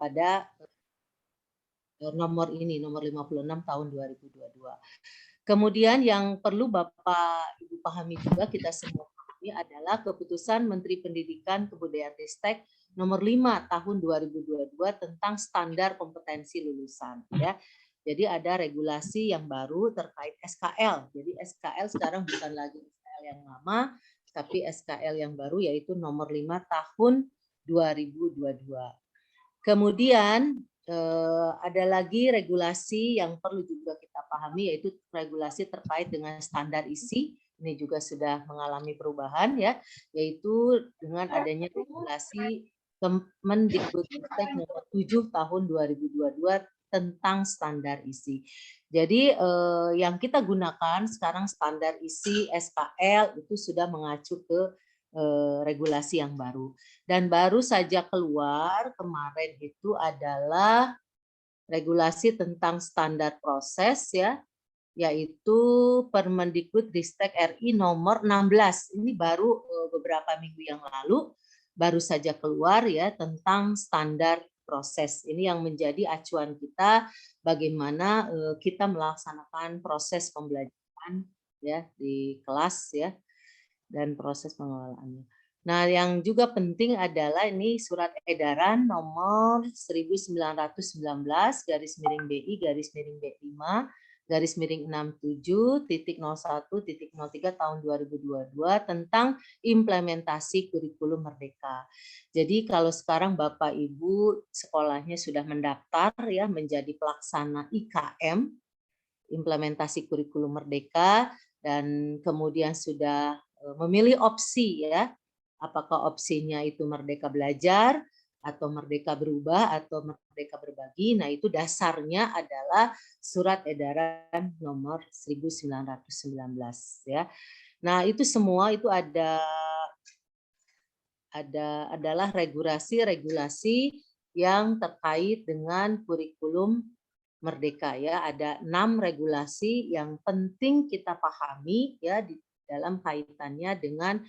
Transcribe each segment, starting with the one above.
pada nomor ini, nomor 56 tahun 2022. Kemudian yang perlu Bapak Ibu pahami juga, kita semua pahami, adalah keputusan Menteri Pendidikan Kebudayaan Ristek nomor 5 tahun 2022 tentang standar kompetensi lulusan, ya. Jadi ada regulasi yang baru terkait SKL. Jadi SKL sekarang bukan lagi SKL yang lama, tapi SKL yang baru, yaitu nomor 5 tahun 2022. Kemudian ada lagi regulasi yang perlu juga kita pahami, yaitu regulasi terkait dengan standar isi. Ini juga sudah mengalami perubahan, ya, yaitu dengan adanya regulasi Kemendikbudristek nomor 7 tahun 2022 tentang standar isi. Jadi yang kita gunakan sekarang standar isi SKL itu sudah mengacu ke regulasi yang baru. Dan baru saja keluar kemarin itu adalah regulasi tentang standar proses, ya, yaitu Permendikbudristek RI nomor 16. Ini baru beberapa minggu yang lalu baru saja keluar, ya, tentang standar proses. Ini yang menjadi acuan kita bagaimana kita melaksanakan proses pembelajaran, ya, di kelas, ya, dan proses pengelolaannya. Nah, yang juga penting adalah ini surat edaran nomor 1919 garis miring BI garis miring B5 garis miring 67.01.03 tahun 2022 tentang implementasi kurikulum Merdeka. Jadi kalau sekarang Bapak Ibu sekolahnya sudah mendaftar, ya, menjadi pelaksana IKM, implementasi kurikulum Merdeka, dan kemudian sudah memilih opsi, ya, apakah opsinya itu Merdeka Belajar atau Merdeka Berubah atau Merdeka Berbagi. Nah, itu dasarnya adalah surat edaran nomor 1919, ya. Nah, itu semua itu adalah regulasi-regulasi yang terkait dengan kurikulum Merdeka, ya. Ada 6 regulasi yang penting kita pahami, ya, di dalam kaitannya dengan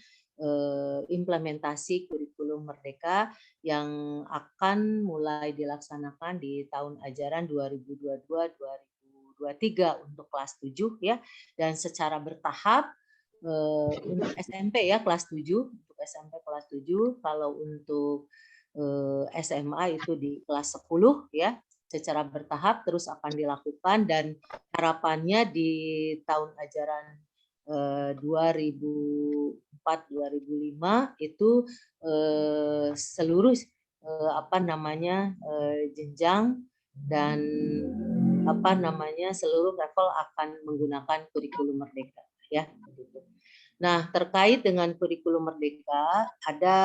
implementasi kurikulum Merdeka yang akan mulai dilaksanakan di tahun ajaran 2022-2023 untuk kelas 7, ya, dan secara bertahap untuk SMP, ya, kelas 7, untuk SMP kelas 7, kalau untuk SMA itu di kelas 10, ya, secara bertahap terus akan dilakukan, dan harapannya di tahun ajaran 2004-2005 itu seluruh jenjang dan seluruh level akan menggunakan kurikulum Merdeka, ya. Nah, terkait dengan kurikulum Merdeka ada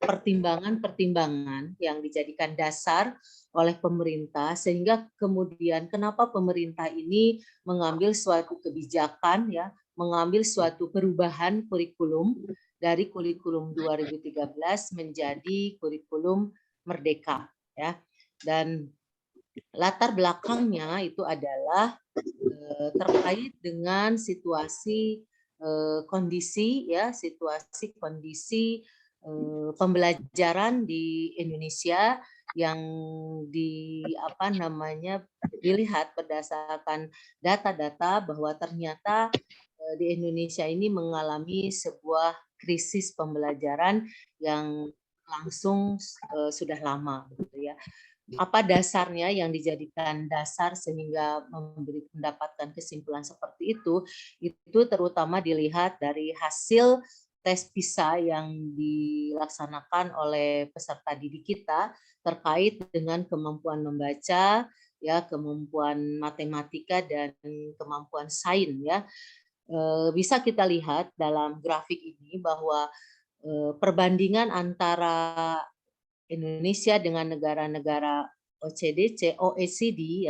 pertimbangan-pertimbangan yang dijadikan dasar oleh pemerintah, sehingga kemudian kenapa pemerintah ini mengambil suatu kebijakan, ya, mengambil suatu perubahan kurikulum dari kurikulum 2013 menjadi kurikulum Merdeka, ya. Dan latar belakangnya itu adalah terkait dengan situasi kondisi, ya, situasi kondisi pembelajaran di Indonesia yang dilihat berdasarkan data-data bahwa ternyata di Indonesia ini mengalami sebuah krisis pembelajaran yang langsung sudah lama, gitu, ya. Apa dasarnya yang dijadikan dasar sehingga mendapatkan kesimpulan seperti itu terutama dilihat dari hasil tes PISA yang dilaksanakan oleh peserta didik kita terkait dengan kemampuan membaca, ya, kemampuan matematika dan kemampuan sains, ya. Bisa kita lihat dalam grafik ini bahwa perbandingan antara Indonesia dengan negara-negara OECD,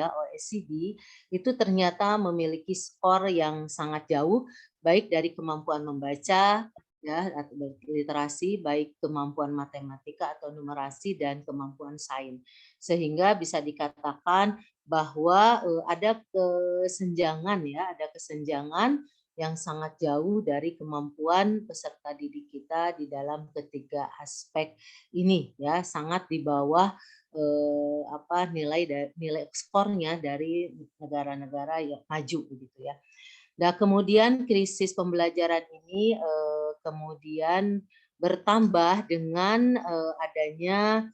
ya, OECD itu ternyata memiliki skor yang sangat jauh, baik dari kemampuan membaca, ya, atau literasi, baik kemampuan matematika atau numerasi, dan kemampuan sains. Sehingga bisa dikatakan bahwa ada kesenjangan, ya, ada kesenjangan yang sangat jauh dari kemampuan peserta didik kita di dalam ketiga aspek ini ya, sangat di bawah nilai ekskornya dari negara-negara yang maju begitu ya. Nah, kemudian krisis pembelajaran ini kemudian bertambah dengan adanya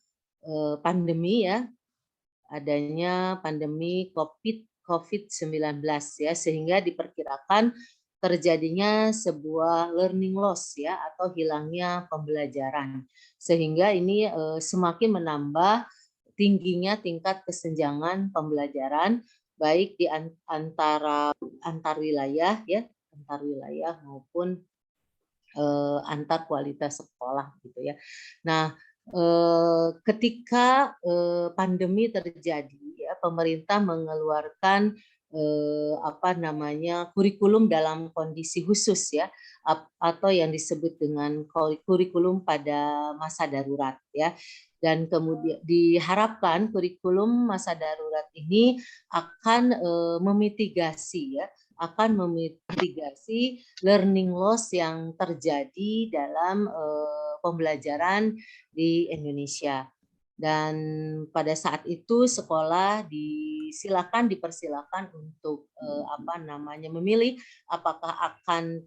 pandemi ya, adanya pandemi COVID-19 ya, sehingga diperkirakan terjadinya sebuah learning loss ya, atau hilangnya pembelajaran. Sehingga ini semakin menambah tingginya tingkat kesenjangan pembelajaran baik di antar wilayah ya, antar wilayah maupun antar kualitas sekolah gitu ya. Nah, ketika pandemi terjadi ya, pemerintah mengeluarkan kurikulum dalam kondisi khusus ya, atau yang disebut dengan kurikulum pada masa darurat ya. Dan kemudian diharapkan kurikulum masa darurat ini akan memitigasi ya, akan memitigasi learning loss yang terjadi dalam pembelajaran di Indonesia. Dan pada saat itu sekolah dipersilakan untuk memilih apakah akan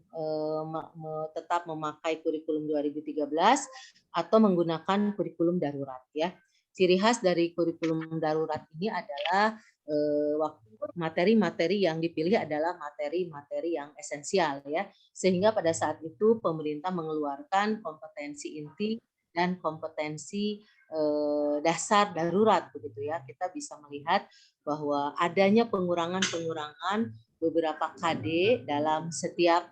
tetap memakai kurikulum 2013 atau menggunakan kurikulum darurat ya. Ciri khas dari kurikulum darurat ini adalah materi-materi yang dipilih adalah materi-materi yang esensial ya, sehingga pada saat itu pemerintah mengeluarkan kompetensi inti dan kompetensi dasar darurat begitu ya. Kita bisa melihat bahwa adanya pengurangan beberapa KD dalam setiap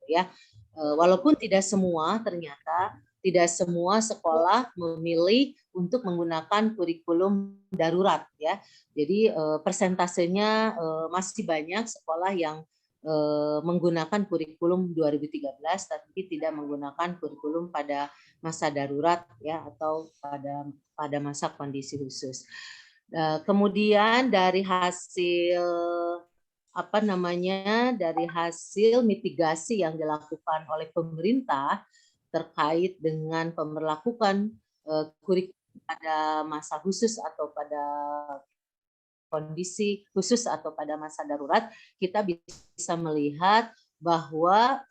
ya. Walaupun tidak semua, ternyata tidak semua sekolah memilih untuk menggunakan kurikulum darurat ya. Jadi persentasenya masih banyak sekolah yang menggunakan kurikulum 2013 tapi tidak menggunakan kurikulum pada masa darurat ya, atau pada masa kondisi khusus. Kemudian dari hasil dari hasil mitigasi yang dilakukan oleh pemerintah terkait dengan pemberlakukan kurikulum pada masa khusus atau pada kondisi khusus atau pada masa darurat, kita bisa melihat bahwa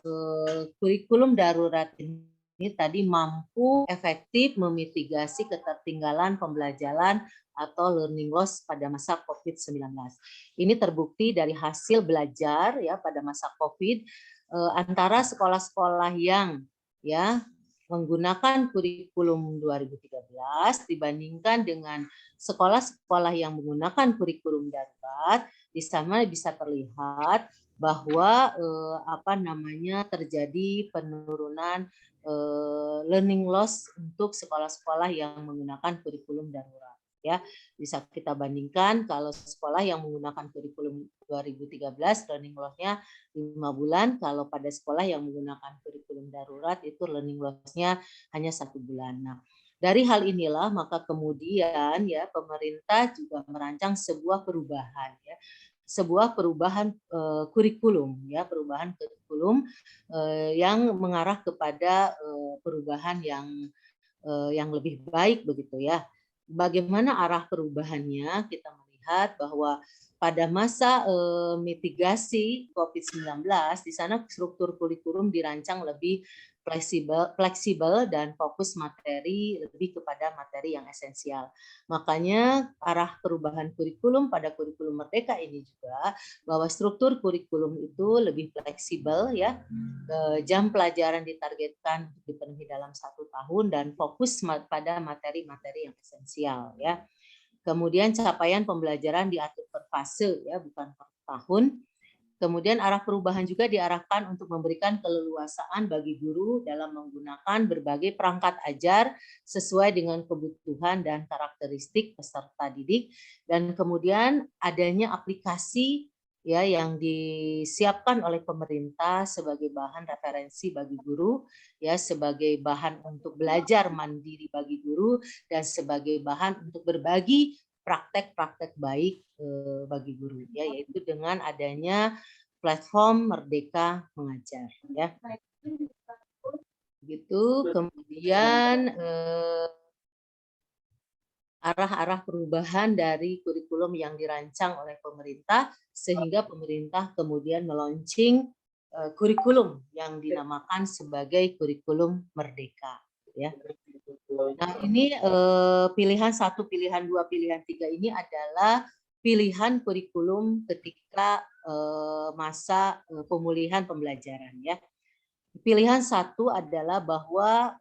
kurikulum darurat ini tadi mampu efektif memitigasi ketertinggalan pembelajaran atau learning loss pada masa COVID-19. Ini terbukti dari hasil belajar ya pada masa COVID antara sekolah-sekolah yang ya menggunakan kurikulum 2013 dibandingkan dengan sekolah-sekolah yang menggunakan kurikulum darurat. Di sana bisa terlihat bahwa terjadi penurunan learning loss untuk sekolah-sekolah yang menggunakan kurikulum darurat ya. Bisa kita bandingkan kalau sekolah yang menggunakan kurikulum 2013 learning loss-nya 5 bulan, kalau pada sekolah yang menggunakan kurikulum darurat itu learning loss-nya hanya 1 bulan. Nah, dari hal inilah maka kemudian ya pemerintah juga merancang sebuah perubahan ya, sebuah perubahan kurikulum ya, perubahan kurikulum yang mengarah kepada perubahan yang lebih baik begitu ya. Bagaimana arah perubahannya? Kita melihat bahwa pada masa mitigasi COVID-19 di sana struktur kurikulum dirancang lebih fleksibel dan fokus materi lebih kepada materi yang esensial. Makanya arah perubahan kurikulum pada kurikulum Merdeka ini juga bahwa struktur kurikulum itu lebih fleksibel ya. Jam pelajaran ditargetkan dipenuhi dalam 1 tahun dan fokus pada materi-materi yang esensial ya. Kemudian capaian pembelajaran diatur per fase ya, bukan per tahun. Kemudian arah perubahan juga diarahkan untuk memberikan keleluasaan bagi guru dalam menggunakan berbagai perangkat ajar sesuai dengan kebutuhan dan karakteristik peserta didik, dan kemudian adanya aplikasi ya yang disiapkan oleh pemerintah sebagai bahan referensi bagi guru ya, sebagai bahan untuk belajar mandiri bagi guru dan sebagai bahan untuk berbagi praktek-praktek baik bagi guru ya, yaitu dengan adanya platform Merdeka Mengajar, ya. Gitu. Kemudian arah-arah perubahan dari kurikulum yang dirancang oleh pemerintah, sehingga pemerintah kemudian melaunching kurikulum yang dinamakan sebagai kurikulum Merdeka, ya. Nah, ini pilihan 1, pilihan 2, pilihan 3 ini adalah pilihan kurikulum ketika masa pemulihan pembelajaran, ya. Pilihan 1 adalah bahwa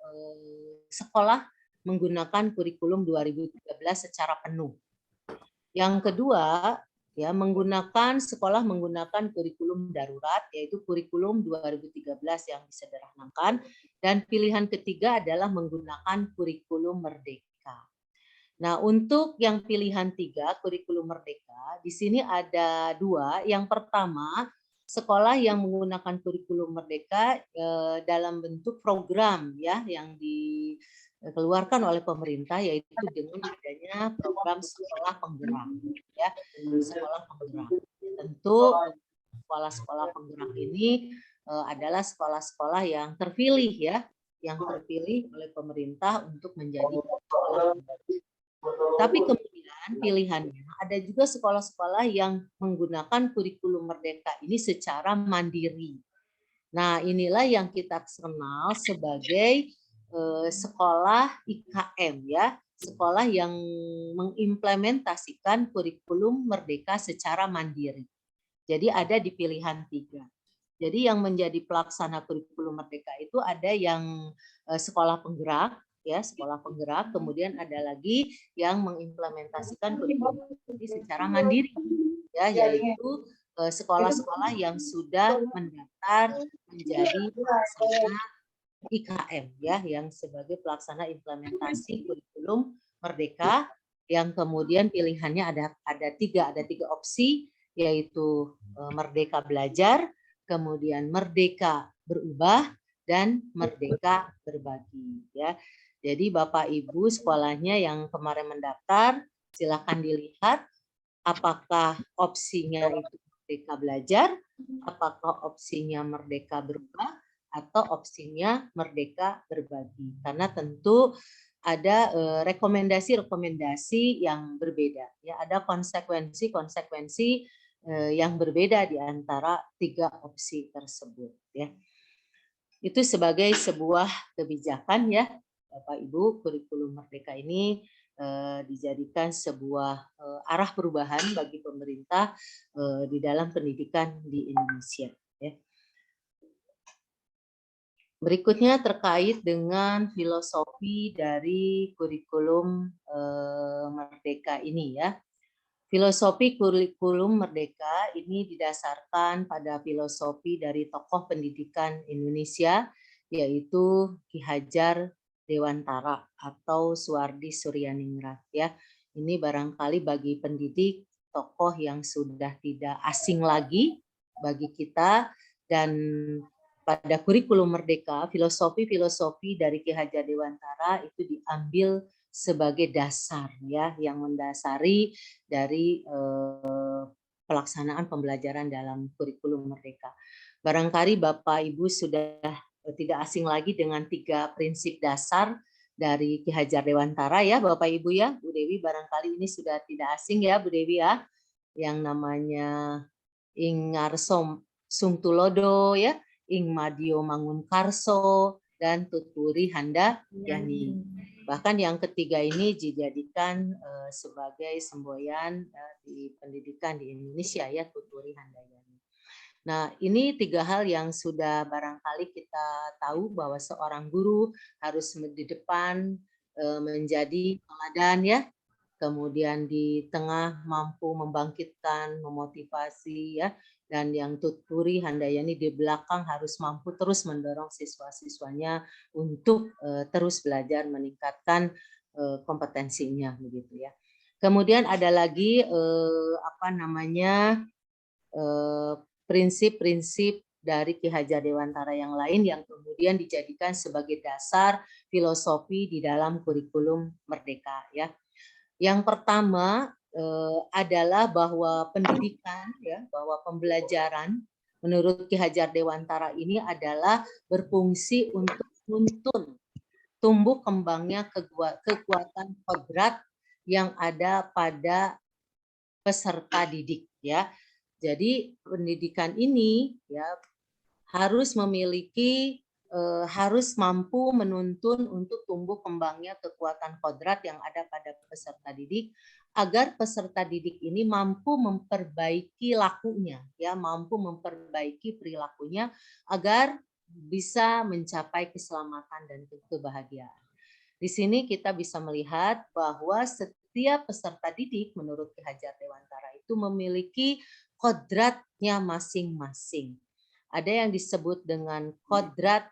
sekolah menggunakan kurikulum 2013 secara penuh. Yang kedua, ya, sekolah menggunakan kurikulum darurat, yaitu kurikulum 2013 yang disederhanakan, dan pilihan ketiga adalah menggunakan kurikulum Merdeka. Nah, untuk yang pilihan 3, kurikulum Merdeka, di sini ada 2. Yang pertama, sekolah yang menggunakan kurikulum Merdeka dalam bentuk program, ya, yang dikeluarkan oleh pemerintah, yaitu dengan adanya program sekolah penggerak, ya, sekolah penggerak. Tentu sekolah-sekolah penggerak ini adalah sekolah-sekolah yang terpilih, ya, yang terpilih oleh pemerintah untuk menjadi sekolah penggerak. Tapi kemudian pilihannya ada juga sekolah-sekolah yang menggunakan kurikulum Merdeka ini secara mandiri. Nah, inilah yang kita kenal sebagai sekolah IKM, ya, sekolah yang mengimplementasikan kurikulum Merdeka secara mandiri. Jadi ada di pilihan 3. Jadi yang menjadi pelaksana kurikulum Merdeka itu ada yang sekolah penggerak, ya, sekolah penggerak, kemudian ada lagi yang mengimplementasikan kurikulum ini secara mandiri, ya, yaitu sekolah-sekolah yang sudah mendaftar menjadi pelaksana IKM, ya, yang sebagai pelaksana implementasi kurikulum Merdeka, yang kemudian pilihannya ada tiga opsi, yaitu Merdeka Belajar, kemudian Merdeka Berubah, dan Merdeka Berbagi, ya. Jadi Bapak Ibu sekolahnya yang kemarin mendaftar, silakan dilihat apakah opsinya itu Merdeka Belajar, apakah opsinya Merdeka Berubah, atau opsinya Merdeka Berbagi. Karena tentu ada rekomendasi-rekomendasi yang berbeda, ya, ada konsekuensi-konsekuensi yang berbeda di antara 3 opsi tersebut, ya. Itu sebagai sebuah kebijakan, ya, Bapak Ibu, kurikulum Merdeka ini dijadikan sebuah arah perubahan bagi pemerintah di dalam pendidikan di Indonesia, ya. Berikutnya terkait dengan filosofi dari kurikulum Merdeka ini, ya. Filosofi kurikulum Merdeka ini didasarkan pada filosofi dari tokoh pendidikan Indonesia, yaitu Ki Hajar Dewantara atau Suwardi Suryaningrat, ya. Ini barangkali bagi pendidik tokoh yang sudah tidak asing lagi bagi kita, dan pada kurikulum Merdeka filosofi-filosofi dari Ki Hajar Dewantara itu diambil sebagai dasar, ya, yang mendasari dari pelaksanaan pembelajaran dalam kurikulum Merdeka. Barangkali Bapak Ibu sudah tidak asing lagi dengan 3 prinsip dasar dari Ki Hajar Dewantara, ya, Bapak Ibu, ya. Bu Dewi barangkali ini sudah tidak asing, ya, Bu Dewi, ya, yang namanya Ingarso Sungtulodo, ya, Ing Madio Mangunkarso, dan Tuturi Handayani. Bahkan yang ketiga ini dijadikan sebagai semboyan di pendidikan di Indonesia, ya, Tuturi Handayani. Nah, ini 3 hal yang sudah barangkali kita tahu bahwa seorang guru harus di depan menjadi teladan, ya, kemudian di tengah mampu membangkitkan, memotivasi, ya, dan yang Tuturi Handayani di belakang harus mampu terus mendorong siswa-siswanya untuk terus belajar meningkatkan kompetensinya, begitu, ya. Kemudian ada lagi prinsip-prinsip dari Ki Hajar Dewantara yang lain yang kemudian dijadikan sebagai dasar filosofi di dalam kurikulum Merdeka, ya. Yang pertama adalah bahwa pendidikan, ya, bahwa pembelajaran menurut Ki Hajar Dewantara ini adalah berfungsi untuk menuntun tumbuh kembangnya kekuatan kodrat yang ada pada peserta didik ya. Jadi pendidikan ini ya harus memiliki harus mampu menuntun untuk tumbuh kembangnya kekuatan kodrat yang ada pada peserta didik agar peserta didik ini mampu memperbaiki lakunya ya, mampu memperbaiki perilakunya agar bisa mencapai keselamatan dan kebahagiaan. Di sini kita bisa melihat bahwa setiap peserta didik menurut Ki Hajar Dewantara itu memiliki kodratnya masing-masing. Ada yang disebut dengan kodrat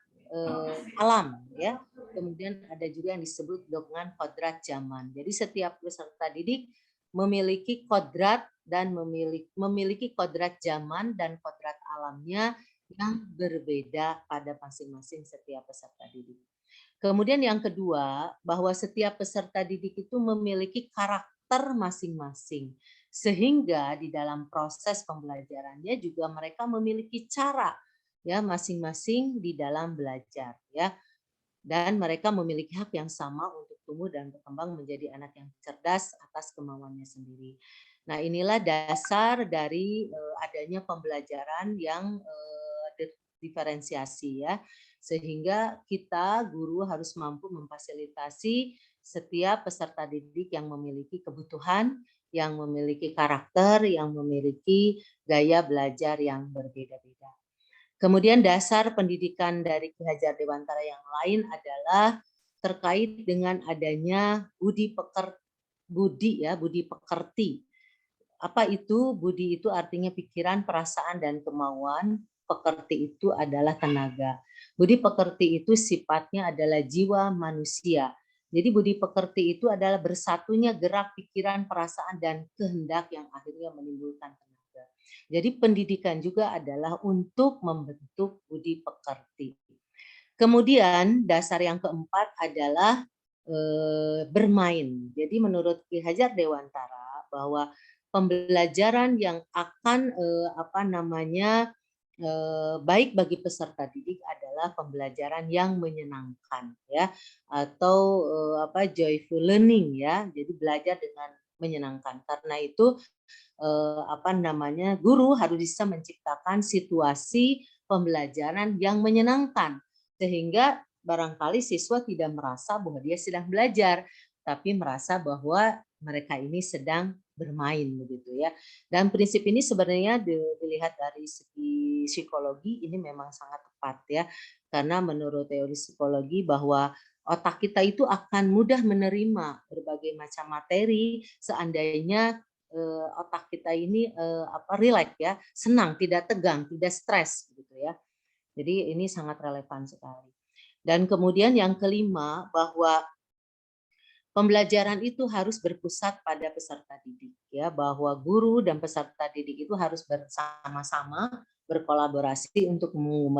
alam ya. Kemudian ada juga yang disebut dengan kodrat zaman. Jadi setiap peserta didik memiliki kodrat dan memiliki kodrat zaman dan kodrat alamnya yang berbeda pada masing-masing setiap peserta didik. Kemudian yang kedua, bahwa setiap peserta didik itu memiliki karakter masing-masing. Sehingga di dalam proses pembelajarannya juga mereka memiliki cara ya masing-masing di dalam belajar ya. Dan mereka memiliki hak yang sama untuk tumbuh dan berkembang menjadi anak yang cerdas atas kemauannya sendiri. Nah, inilah dasar dari adanya pembelajaran yang diferensiasi ya. Sehingga kita guru harus mampu memfasilitasi setiap peserta didik yang memiliki kebutuhan, yang memiliki karakter, yang memiliki gaya belajar yang berbeda-beda. Kemudian dasar pendidikan dari Ki Hajar Dewantara yang lain adalah terkait dengan adanya budi pekerti. Apa itu? Budi itu artinya pikiran, perasaan, dan kemauan. Pekerti itu adalah tenaga. Budi pekerti itu sifatnya adalah jiwa manusia. Jadi budi pekerti itu adalah bersatunya gerak, pikiran, perasaan, dan kehendak yang akhirnya menimbulkan tenaga. Jadi pendidikan juga adalah untuk membentuk budi pekerti. Kemudian dasar yang keempat adalah bermain. Jadi menurut Ki Hajar Dewantara bahwa pembelajaran yang akan baik bagi peserta didik adalah pembelajaran yang menyenangkan ya, atau joyful learning ya. Jadi belajar dengan menyenangkan. Karena itu guru harus bisa menciptakan situasi pembelajaran yang menyenangkan sehingga barangkali siswa tidak merasa bahwa dia sedang belajar, tapi merasa bahwa mereka ini sedang bermain begitu ya. Dan prinsip ini sebenarnya dilihat dari segi psikologi ini memang sangat tepat ya. Karena menurut teori psikologi bahwa otak kita itu akan mudah menerima berbagai macam materi seandainya otak kita ini relax ya, senang, tidak tegang, tidak stres gitu ya. Jadi ini sangat relevan sekali. Dan kemudian yang kelima bahwa pembelajaran itu harus berpusat pada peserta didik ya, bahwa guru dan peserta didik itu harus bersama-sama berkolaborasi untuk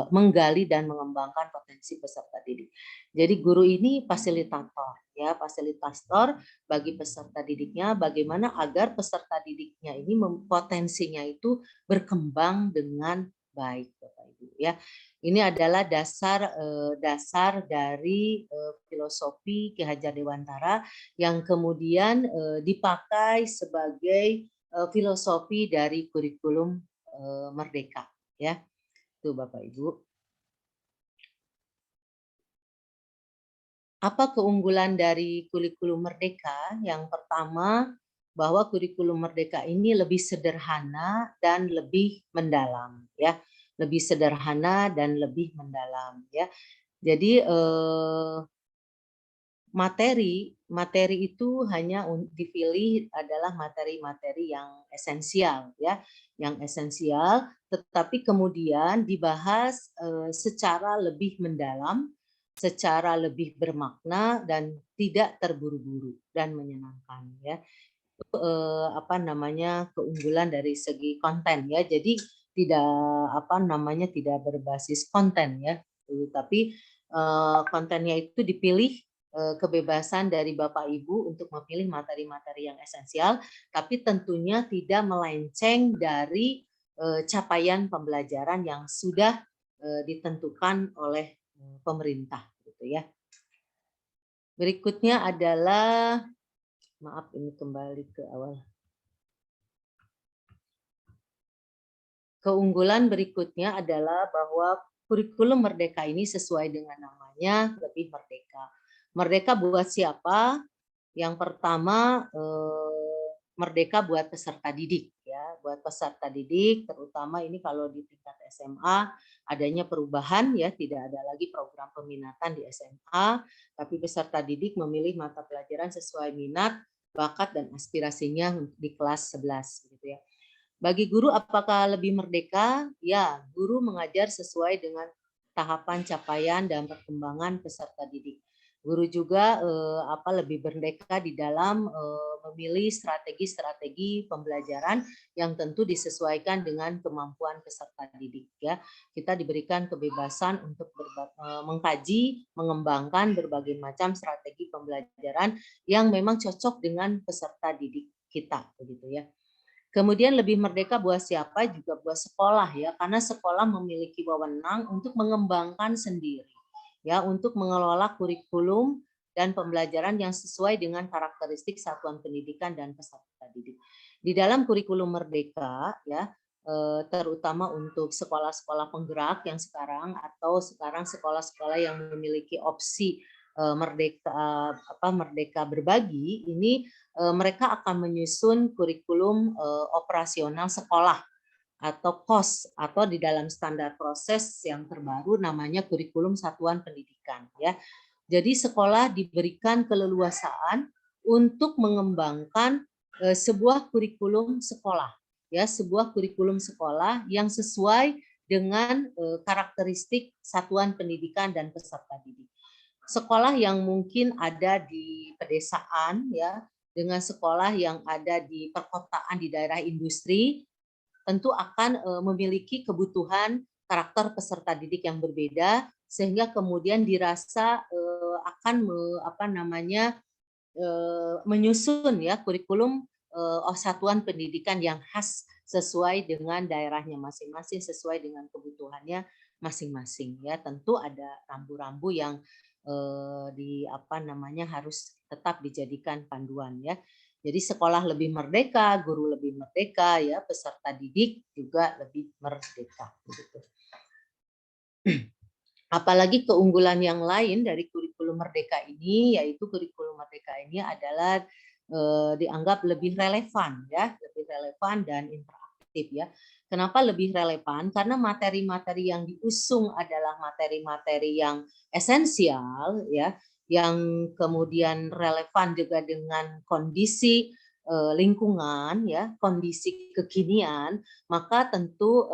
menggali dan mengembangkan potensi peserta didik. Jadi guru ini fasilitator ya, fasilitator bagi peserta didiknya bagaimana agar peserta didiknya ini potensinya itu berkembang dengan baik Bapak Ibu ya. Ini adalah dasar dari filosofi Ki Hajar Dewantara yang kemudian dipakai sebagai filosofi dari kurikulum Merdeka ya. Itu Bapak Ibu. Apa keunggulan dari kurikulum Merdeka? Yang pertama, bahwa kurikulum Merdeka ini lebih sederhana dan lebih mendalam ya. Lebih sederhana dan lebih mendalam ya. Jadi materi itu hanya dipilih adalah materi-materi yang esensial ya, yang esensial, tetapi kemudian dibahas secara lebih mendalam, secara lebih bermakna dan tidak terburu-buru dan menyenangkan ya. Itu keunggulan dari segi konten ya. Jadi tidak berbasis konten ya, tapi kontennya itu dipilih kebebasan dari Bapak Ibu untuk memilih materi-materi yang esensial, tapi tentunya tidak melenceng dari capaian pembelajaran yang sudah ditentukan oleh pemerintah, gitu ya. Berikutnya adalah, maaf ini kembali ke awal. Keunggulan berikutnya adalah bahwa kurikulum Merdeka ini sesuai dengan namanya, lebih merdeka. Merdeka buat siapa? Yang pertama, merdeka buat peserta didik, ya, buat peserta didik, terutama ini kalau di tingkat SMA adanya perubahan, ya, tidak ada lagi program peminatan di SMA, tapi peserta didik memilih mata pelajaran sesuai minat, bakat dan aspirasinya di kelas 11, gitu ya. Bagi guru apakah lebih merdeka? Ya, guru mengajar sesuai dengan tahapan capaian dan perkembangan peserta didik. Guru juga lebih merdeka di dalam memilih strategi-strategi pembelajaran yang tentu disesuaikan dengan kemampuan peserta didik, ya. Kita diberikan kebebasan untuk mengkaji, mengembangkan berbagai macam strategi pembelajaran yang memang cocok dengan peserta didik kita, begitu ya. Kemudian lebih merdeka buat siapa? Juga buat sekolah, ya, karena sekolah memiliki wewenang untuk mengembangkan sendiri, ya, untuk mengelola kurikulum dan pembelajaran yang sesuai dengan karakteristik satuan pendidikan dan peserta didik. Di dalam kurikulum merdeka, ya, terutama untuk sekolah-sekolah penggerak yang sekarang atau sekarang sekolah-sekolah yang memiliki opsi merdeka berbagi, ini mereka akan menyusun kurikulum operasional sekolah atau KOS, atau di dalam standar proses yang terbaru namanya kurikulum satuan pendidikan, ya. Jadi sekolah diberikan keleluasaan untuk mengembangkan sebuah kurikulum sekolah, ya, sebuah kurikulum sekolah yang sesuai dengan karakteristik satuan pendidikan dan peserta didik. Sekolah yang mungkin ada di pedesaan, ya, dengan sekolah yang ada di perkotaan di daerah industri, tentu akan memiliki kebutuhan karakter peserta didik yang berbeda, sehingga kemudian dirasa akan menyusun, ya, kurikulum satuan pendidikan yang khas sesuai dengan daerahnya masing-masing, sesuai dengan kebutuhannya masing-masing, ya. Tentu ada rambu-rambu yang harus tetap dijadikan panduan, ya. Jadi sekolah lebih merdeka, guru lebih merdeka, ya, peserta didik juga lebih merdeka, begitu. Apalagi keunggulan yang lain dari kurikulum merdeka ini, yaitu kurikulum merdeka ini adalah dianggap lebih relevan, ya, lebih relevan dan interaktif, ya. Kenapa lebih relevan? Karena materi-materi yang diusung adalah materi-materi yang esensial, ya, yang kemudian relevan juga dengan kondisi lingkungan, ya, kondisi kekinian, maka tentu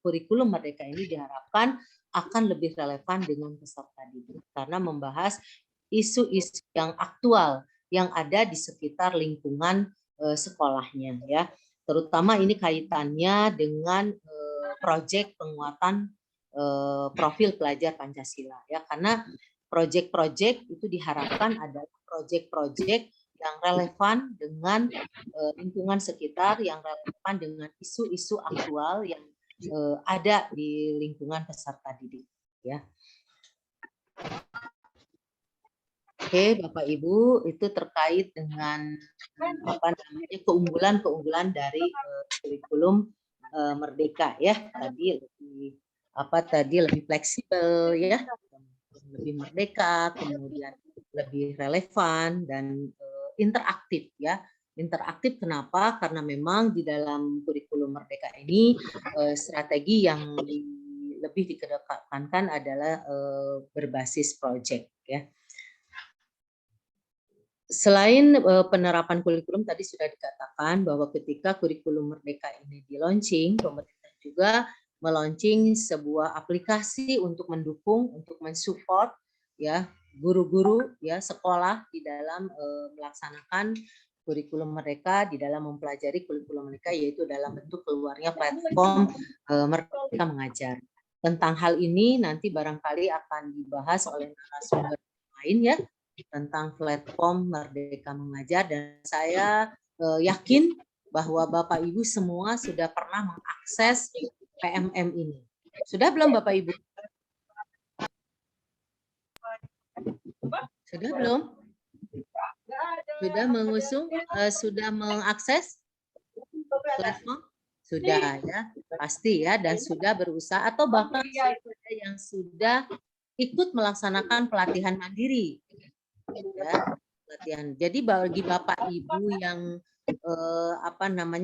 kurikulum merdeka ini diharapkan akan lebih relevan dengan peserta didik karena membahas isu-isu yang aktual yang ada di sekitar lingkungan sekolahnya, ya. Terutama ini kaitannya dengan proyek penguatan profil pelajar Pancasila, ya, karena proyek-proyek itu diharapkan adalah proyek-proyek yang relevan dengan lingkungan sekitar, yang relevan dengan isu-isu aktual yang ada di lingkungan peserta didik, ya. Oke, Bapak Ibu, itu terkait dengan keunggulan-keunggulan dari kurikulum merdeka, ya. Tadi lebih fleksibel, ya, lebih merdeka, kemudian lebih relevan dan interaktif, ya. Interaktif kenapa? Karena memang di dalam kurikulum merdeka ini strategi yang lebih dikedepankan adalah berbasis proyek, ya. Selain penerapan kurikulum, tadi sudah dikatakan bahwa ketika kurikulum merdeka ini di-launching, pemerintah juga meluncing sebuah aplikasi untuk mendukung, untuk mensupport, ya, guru-guru, ya, sekolah di dalam melaksanakan kurikulum mereka, di dalam mempelajari kurikulum mereka, yaitu dalam bentuk keluarnya platform Merdeka Mengajar. Tentang hal ini nanti barangkali akan dibahas oleh narasumber lain, ya, tentang platform Merdeka Mengajar, dan saya yakin bahwa Bapak Ibu semua sudah pernah mengakses PMM ini. Sudah belum Bapak Ibu? Sudah belum? Sudah mengusung, sudah mengakses platform? Sudah ya, pasti ya, dan sudah berusaha atau bahkan ada yang sudah ikut melaksanakan pelatihan mandiri. Ya, pelatihan. Jadi bagi Bapak Ibu yang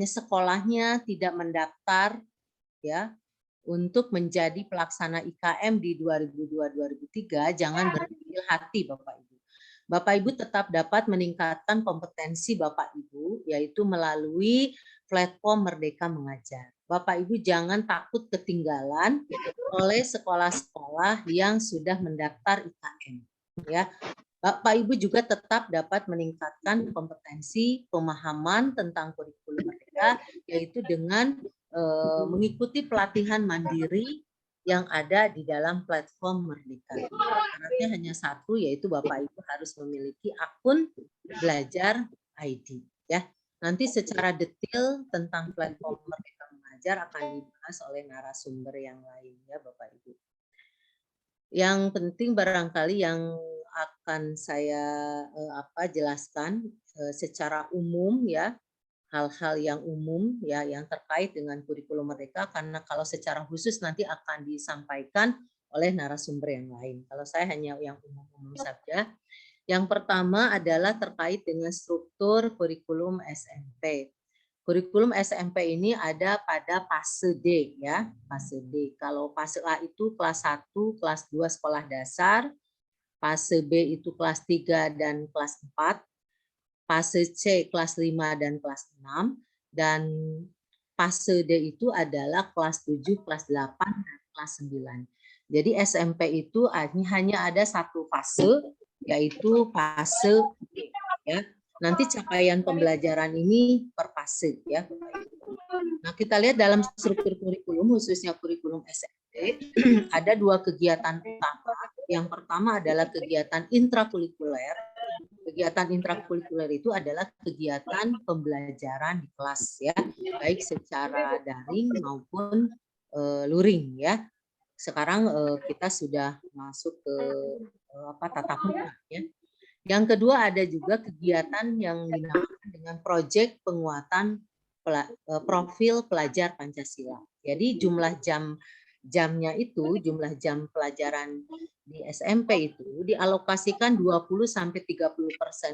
sekolahnya tidak mendaftar ya untuk menjadi pelaksana IKM di 2002-2003, jangan berkecil hati Bapak Ibu. Bapak Ibu tetap dapat meningkatkan kompetensi Bapak Ibu, yaitu melalui platform Merdeka Mengajar. Bapak Ibu jangan takut ketinggalan oleh sekolah-sekolah yang sudah mendaftar IKM. Ya, Bapak Ibu juga tetap dapat meningkatkan kompetensi pemahaman tentang kurikulum Merdeka, yaitu dengan mengikuti pelatihan mandiri yang ada di dalam platform Merdeka. Syaratnya hanya satu, yaitu Bapak Ibu harus memiliki akun belajar ID. Ya, nanti secara detail tentang platform Merdeka Mengajar akan dibahas oleh narasumber yang lain ya Bapak Ibu. Yang penting barangkali yang akan saya jelaskan secara umum ya, hal-hal yang umum ya yang terkait dengan kurikulum Merdeka, karena kalau secara khusus nanti akan disampaikan oleh narasumber yang lain. Kalau saya hanya yang umum-umum saja. Yang pertama adalah terkait dengan struktur kurikulum SMP. Kurikulum SMP ini ada pada fase D ya, fase D. Kalau fase A itu kelas 1, kelas 2 sekolah dasar, fase B itu kelas 3 dan kelas 4, fase C kelas 5 dan kelas 6, dan fase D itu adalah kelas 7, kelas 8, dan kelas 9. Jadi SMP itu hanya ada satu fase, yaitu fase D. Ya. Nanti capaian pembelajaran ini per fase. Ya. Nah, kita lihat dalam struktur kurikulum, khususnya kurikulum SMP, ada dua kegiatan utama. Yang pertama adalah kegiatan intrakurikuler. Kegiatan intrakurikuler itu adalah kegiatan pembelajaran di kelas ya, baik secara daring maupun luring ya. Sekarang kita sudah masuk ke tatap muka ya. Yang kedua ada juga kegiatan yang dinamakan dengan proyek penguatan profil pelajar Pancasila. Jadi jumlah jamnya itu, jumlah jam pelajaran di SMP itu dialokasikan 20-30%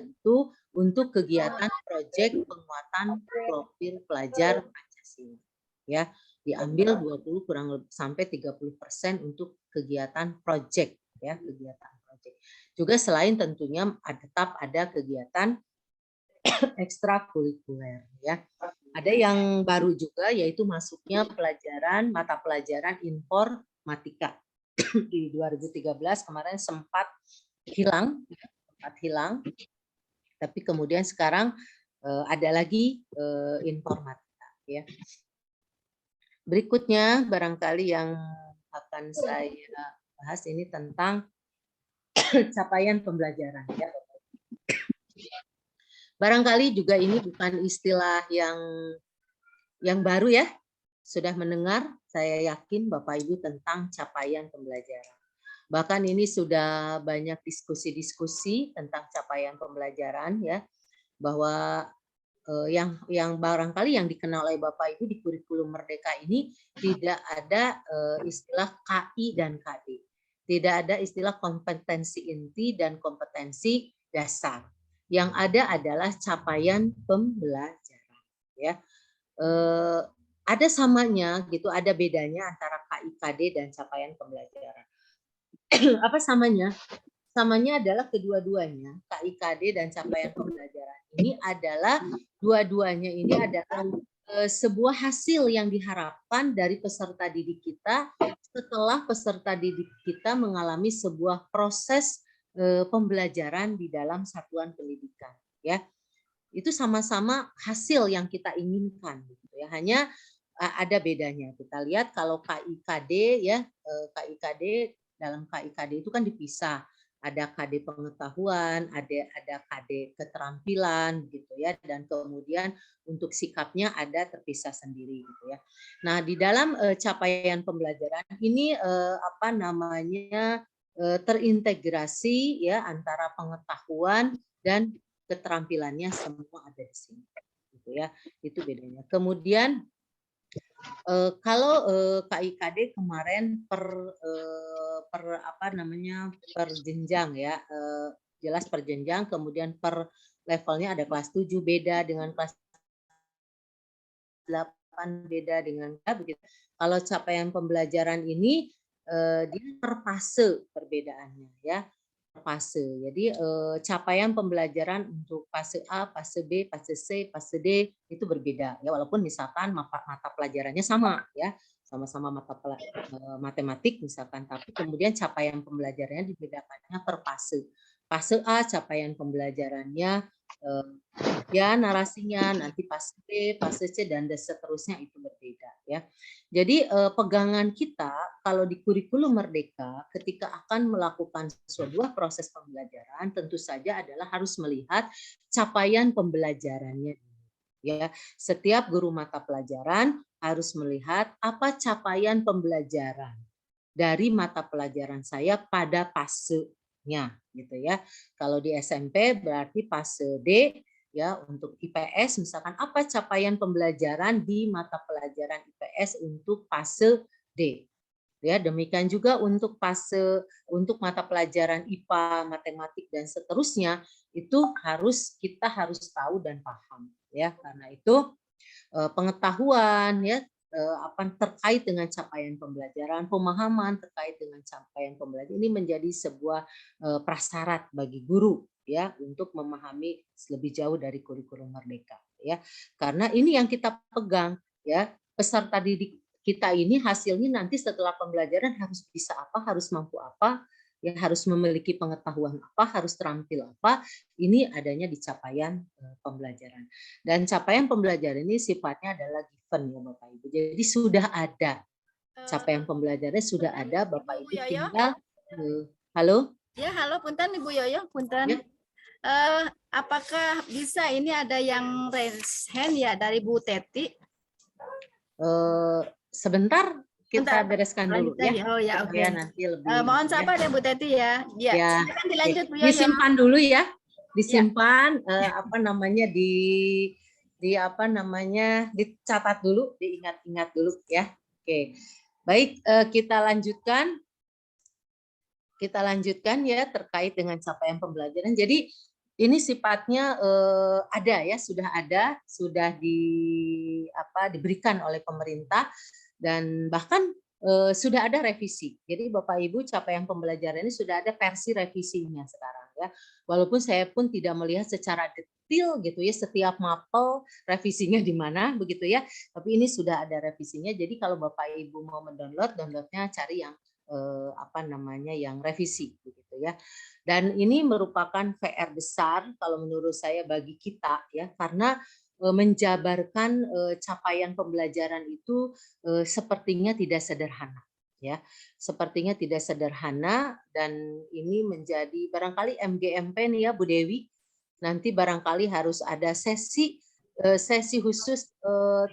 itu untuk kegiatan proyek penguatan profil pelajar Pancasila. Ya, diambil 20 kurang lebih sampai 30% untuk kegiatan proyek ya, kegiatan proyek. Juga selain tentunya tetap ada kegiatan ekstrakurikuler ya. Ada yang baru juga yaitu masuknya mata pelajaran informatika. Di 2013 kemarin sempat hilang. Tapi kemudian sekarang ada lagi informatika ya. Berikutnya barangkali yang akan saya bahas ini tentang capaian pembelajaran ya. Barangkali juga ini bukan istilah yang baru ya. Sudah mendengar, saya yakin Bapak Ibu tentang capaian pembelajaran. Bahkan ini sudah banyak diskusi-diskusi tentang capaian pembelajaran ya, bahwa yang barangkali yang dikenal oleh Bapak Ibu di kurikulum Merdeka ini tidak ada istilah KI dan KD. Tidak ada istilah kompetensi inti dan kompetensi dasar. Yang ada adalah capaian pembelajaran ya. Ada samanya gitu, ada bedanya antara KIKD dan capaian pembelajaran. Apa samanya? Samanya adalah kedua-duanya, KIKD dan capaian pembelajaran ini adalah dua-duanya ini adalah sebuah hasil yang diharapkan dari peserta didik kita setelah peserta didik kita mengalami sebuah proses pembelajaran di dalam satuan pendidikan ya. Itu sama-sama hasil yang kita inginkan gitu ya. Hanya ada bedanya. Kita lihat kalau KIKD ya, KIKD dalam KIKD itu kan dipisah. Ada KD pengetahuan, ada KD keterampilan gitu ya, dan kemudian untuk sikapnya ada terpisah sendiri gitu ya. Nah, di dalam capaian pembelajaran ini apa namanya terintegrasi ya antara pengetahuan dan keterampilannya semua ada di sini gitu ya. Itu bedanya. Kemudian kalau KIKD kemarin per apa namanya per jenjang ya, jelas per jenjang, kemudian per levelnya ada kelas 7 beda dengan kelas 8 beda dengan begitu. Kalau capaian pembelajaran ini dia per fase perbedaannya ya, per fase. Jadi capaian pembelajaran untuk fase A, fase B, fase C, fase D itu berbeda ya, walaupun misalkan mata pelajarannya sama ya, sama-sama matematik misalkan, tapi kemudian capaian pembelajarannya dibedakannya per fase. Fase A capaian pembelajarannya ya narasinya, nanti fase B, fase C dan seterusnya itu berbeda ya. Jadi pegangan kita kalau di kurikulum Merdeka ketika akan melakukan sebuah proses pembelajaran tentu saja adalah harus melihat capaian pembelajarannya ya. Setiap guru mata pelajaran harus melihat apa capaian pembelajaran dari mata pelajaran saya pada fasenya gitu ya. Kalau di SMP berarti fase D ya, untuk IPS misalkan apa capaian pembelajaran di mata pelajaran IPS untuk fase D. Ya, demikian juga untuk untuk mata pelajaran IPA, matematik dan seterusnya itu kita harus tahu dan paham ya. Karena itu pengetahuan ya apa terkait dengan capaian pembelajaran, pemahaman terkait dengan capaian pembelajaran ini menjadi sebuah prasyarat bagi guru ya untuk memahami lebih jauh dari kurikulum Merdeka ya. Karena ini yang kita pegang ya, peserta didik kita ini hasilnya nanti setelah pembelajaran harus bisa apa, harus mampu apa, ya harus memiliki pengetahuan apa, harus terampil apa, ini adanya di capaian pembelajaran. Dan capaian pembelajaran ini sifatnya adalah given ya Bapak Ibu. Jadi sudah ada capaian pembelajarannya sudah ada, Bapak Ibu tinggal halo? Ya, halo punten Ibu Yoyo, punten. Ya. Apakah bisa ini ada yang raise hand ya dari Bu Teti? Sebentar kita bereskan dulu ya. Oh ya, oke. Nanti lebih mohon sabar ya Bu Teti ya. Ya. Silakan dilanjut Bu Yoyo. Disimpan dulu ya. Disimpan apa namanya di apa namanya dicatat dulu, diingat-ingat dulu ya. Oke. Baik, kita lanjutkan. Kita lanjutkan ya terkait dengan capaian pembelajaran. Jadi ini sifatnya ada ya, sudah diberikan oleh pemerintah dan bahkan sudah ada revisi. Jadi Bapak Ibu capaian pembelajaran ini sudah ada versi revisinya sekarang ya. Walaupun saya pun tidak melihat secara detail gitu ya setiap mapel revisinya di mana begitu ya. Tapi ini sudah ada revisinya. Jadi kalau Bapak Ibu mau downloadnya cari yang apa namanya yang revisi begitu ya. Dan ini merupakan PR besar kalau menurut saya bagi kita ya, karena menjabarkan capaian pembelajaran itu sepertinya tidak sederhana ya. Sepertinya tidak sederhana dan ini menjadi barangkali MGMP nih ya Bu Dewi. Nanti barangkali harus ada sesi khusus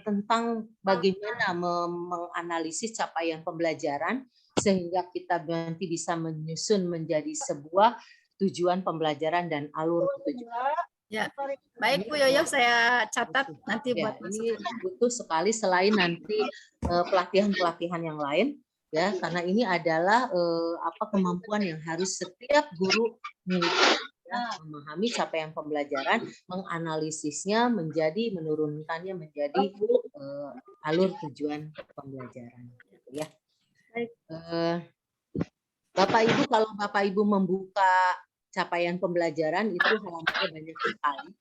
tentang bagaimana menganalisis capaian pembelajaran sehingga kita nanti bisa menyusun menjadi sebuah tujuan pembelajaran dan alur tujuan. Ya, baik Bu Yoyo, saya catat nanti buat ini butuh sekali selain nanti pelatihan-pelatihan yang lain ya, karena ini adalah apa kemampuan yang harus setiap guru miliki ya, memahami capaian pembelajaran, menganalisisnya menurunkannya menjadi alur tujuan pembelajaran ya. Bapak Ibu, kalau Bapak Ibu membuka capaian pembelajaran itu halamannya banyak sekali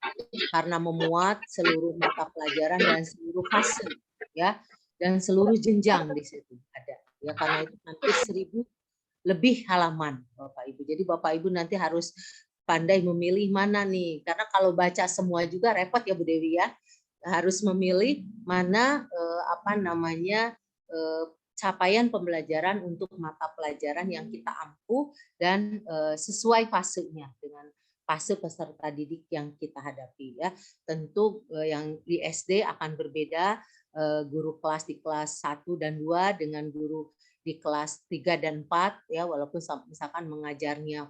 karena memuat seluruh mata pelajaran dan seluruh fase ya, dan seluruh jenjang di situ ada ya, karena itu nanti 1000 lebih halaman Bapak Ibu. Jadi Bapak Ibu nanti harus pandai memilih mana nih, karena kalau baca semua juga repot ya Bu Dewi ya, harus memilih mana apa namanya capaian pembelajaran untuk mata pelajaran yang kita ampuh dan sesuai fasenya dengan fase peserta didik yang kita hadapi ya. Tentu yang di SD akan berbeda, guru kelas di kelas 1 dan 2 dengan guru di kelas 3 dan 4 ya, walaupun misalkan mengajarnya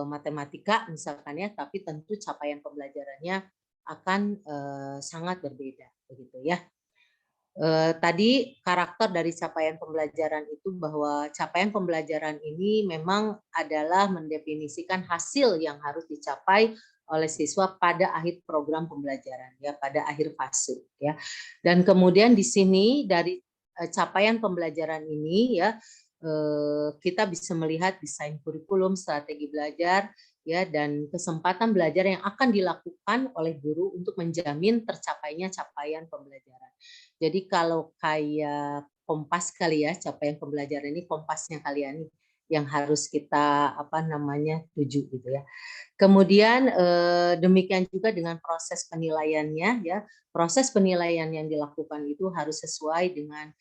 matematika misalkan ya, tapi tentu capaian pembelajarannya akan sangat berbeda begitu ya. Tadi karakter dari capaian pembelajaran itu bahwa capaian pembelajaran ini memang adalah mendefinisikan hasil yang harus dicapai oleh siswa pada akhir program pembelajaran ya, pada akhir fase ya. Dan kemudian di sini dari capaian pembelajaran ini ya, kita bisa melihat desain kurikulum, strategi belajar ya, dan kesempatan belajar yang akan dilakukan oleh guru untuk menjamin tercapainya capaian pembelajaran. Jadi kalau kayak kompas kali ya, capaian pembelajaran ini kompasnya kalian nih yang harus kita tuju gitu ya. Kemudian demikian juga dengan proses penilaiannya ya. Proses penilaian yang dilakukan itu harus sesuai dengan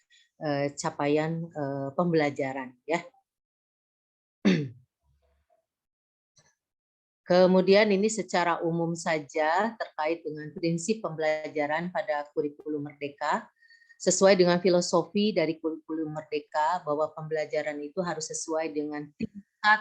capaian pembelajaran ya. Kemudian ini secara umum saja terkait dengan prinsip pembelajaran pada kurikulum Merdeka, sesuai dengan filosofi dari kurikulum Merdeka bahwa pembelajaran itu harus sesuai dengan tingkat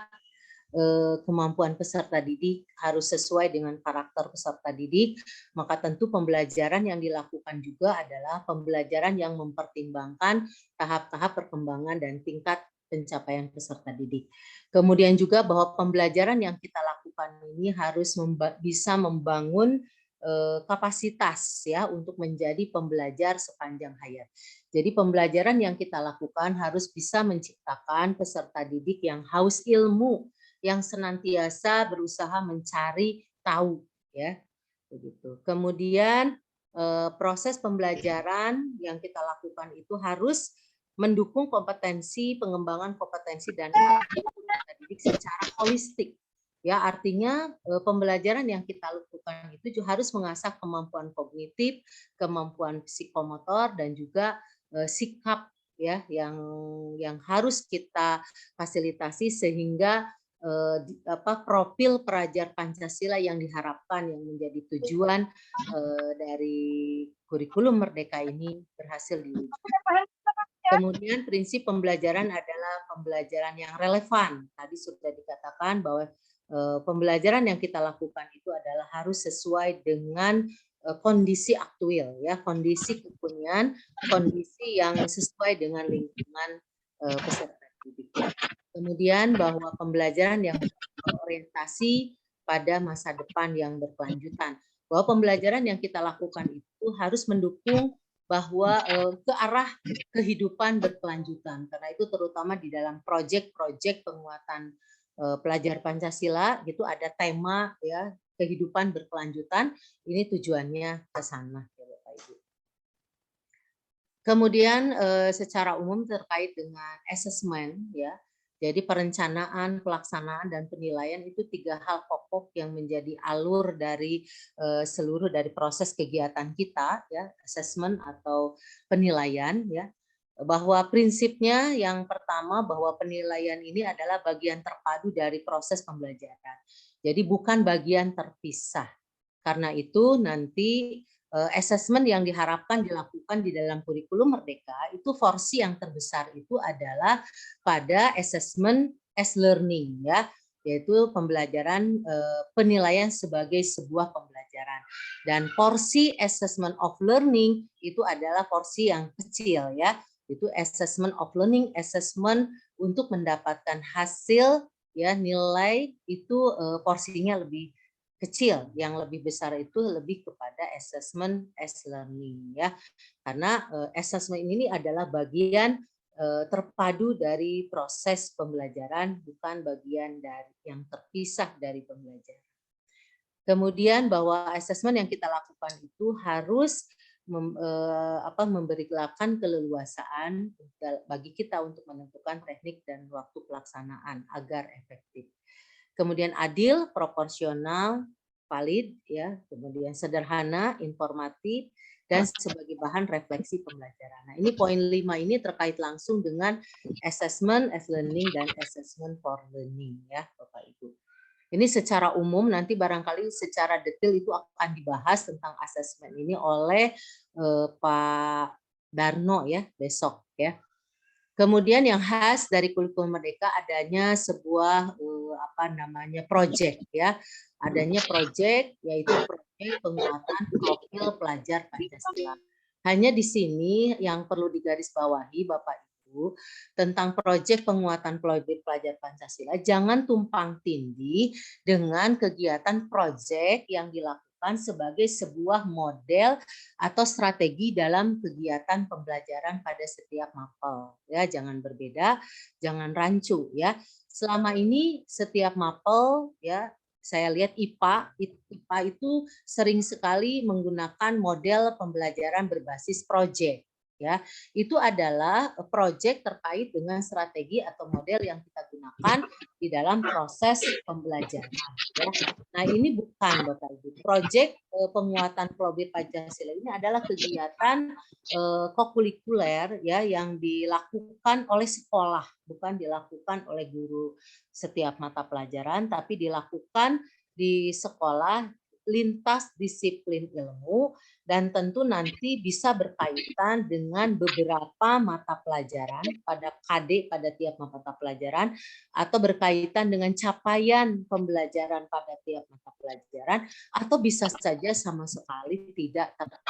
kemampuan peserta didik, harus sesuai dengan karakter peserta didik, maka tentu pembelajaran yang dilakukan juga adalah pembelajaran yang mempertimbangkan tahap-tahap perkembangan dan tingkat pencapaian peserta didik. Kemudian juga bahwa pembelajaran yang kita lakukan ini harus bisa membangun kapasitas ya untuk menjadi pembelajar sepanjang hayat. Jadi pembelajaran yang kita lakukan harus bisa menciptakan peserta didik yang haus ilmu, yang senantiasa berusaha mencari tahu ya. Begitu. Kemudian proses pembelajaran yang kita lakukan itu harus mendukung kompetensi, pengembangan kompetensi dan peserta didik secara holistik. Ya, artinya pembelajaran yang kita lakukan itu juga harus mengasah kemampuan kognitif, kemampuan psikomotor dan juga sikap ya yang harus kita fasilitasi sehingga profil pelajar Pancasila yang diharapkan yang menjadi tujuan dari kurikulum Merdeka ini berhasil diwujudkan. Kemudian prinsip pembelajaran adalah pembelajaran yang relevan. Tadi sudah dikatakan bahwa pembelajaran yang kita lakukan itu adalah harus sesuai dengan kondisi aktual ya, kondisi kekinian, kondisi yang sesuai dengan lingkungan peserta didik. Kemudian bahwa pembelajaran yang berorientasi pada masa depan yang berkelanjutan. Bahwa pembelajaran yang kita lakukan itu harus mendukung bahwa ke arah kehidupan berkelanjutan. Karena itu terutama di dalam proyek-proyek penguatan pelajar Pancasila gitu ada tema ya kehidupan berkelanjutan. Ini tujuannya ke sana ya Bapak Ibu. Kemudian secara umum terkait dengan asesmen ya. Jadi perencanaan, pelaksanaan dan penilaian itu 3 hal pokok yang menjadi alur dari seluruh dari proses kegiatan kita ya, asesmen atau penilaian ya. Bahwa prinsipnya yang pertama bahwa penilaian ini adalah bagian terpadu dari proses pembelajaran. Jadi bukan bagian terpisah. Karena itu nanti assessment yang diharapkan dilakukan di dalam kurikulum Merdeka itu porsi yang terbesar itu adalah pada assessment as learning ya, yaitu pembelajaran penilaian sebagai sebuah pembelajaran. Dan porsi assessment of learning itu adalah porsi yang kecil ya, itu assessment of learning, assessment untuk mendapatkan hasil ya nilai itu porsinya lebih kecil, yang lebih besar itu lebih kepada assessment as learning ya. Karena assessment ini adalah bagian terpadu dari proses pembelajaran, bukan bagian dari yang terpisah dari pembelajaran. Kemudian bahwa assessment yang kita lakukan itu harus memberikan keleluasaan bagi kita untuk menentukan teknik dan waktu pelaksanaan agar efektif. Kemudian adil, proporsional, valid, ya, kemudian sederhana, informatif, dan sebagai bahan refleksi pembelajaran. Nah, ini poin 5 ini terkait langsung dengan assessment as learning dan assessment for learning, ya, Bapak Ibu. Ini secara umum, nanti barangkali secara detail itu akan dibahas tentang asesmen ini oleh Pak Darno ya besok ya. Kemudian yang khas dari kurikulum Merdeka adanya sebuah project ya. Adanya project yaitu project penguatan profil pelajar Pancasila. Hanya di sini yang perlu digarisbawahi Bapak Ibu tentang proyek penguatan pelajar Pancasila, jangan tumpang tindih dengan kegiatan proyek yang dilakukan sebagai sebuah model atau strategi dalam kegiatan pembelajaran pada setiap mapel. Ya, jangan berbeda, jangan rancu ya. Selama ini setiap mapel ya, saya lihat IPA itu sering sekali menggunakan model pembelajaran berbasis proyek. Ya, itu adalah proyek terkait dengan strategi atau model yang kita gunakan di dalam proses pembelajaran. Ya. Nah, ini bukan Bapak Ibu. Proyek penguatan profil Pancasila ini adalah kegiatan kokurikuler ya yang dilakukan oleh sekolah, bukan dilakukan oleh guru setiap mata pelajaran, tapi dilakukan di sekolah lintas disiplin ilmu dan tentu nanti bisa berkaitan dengan beberapa mata pelajaran pada KD pada tiap mata pelajaran atau berkaitan dengan capaian pembelajaran pada tiap mata pelajaran atau bisa saja sama sekali tidak terkait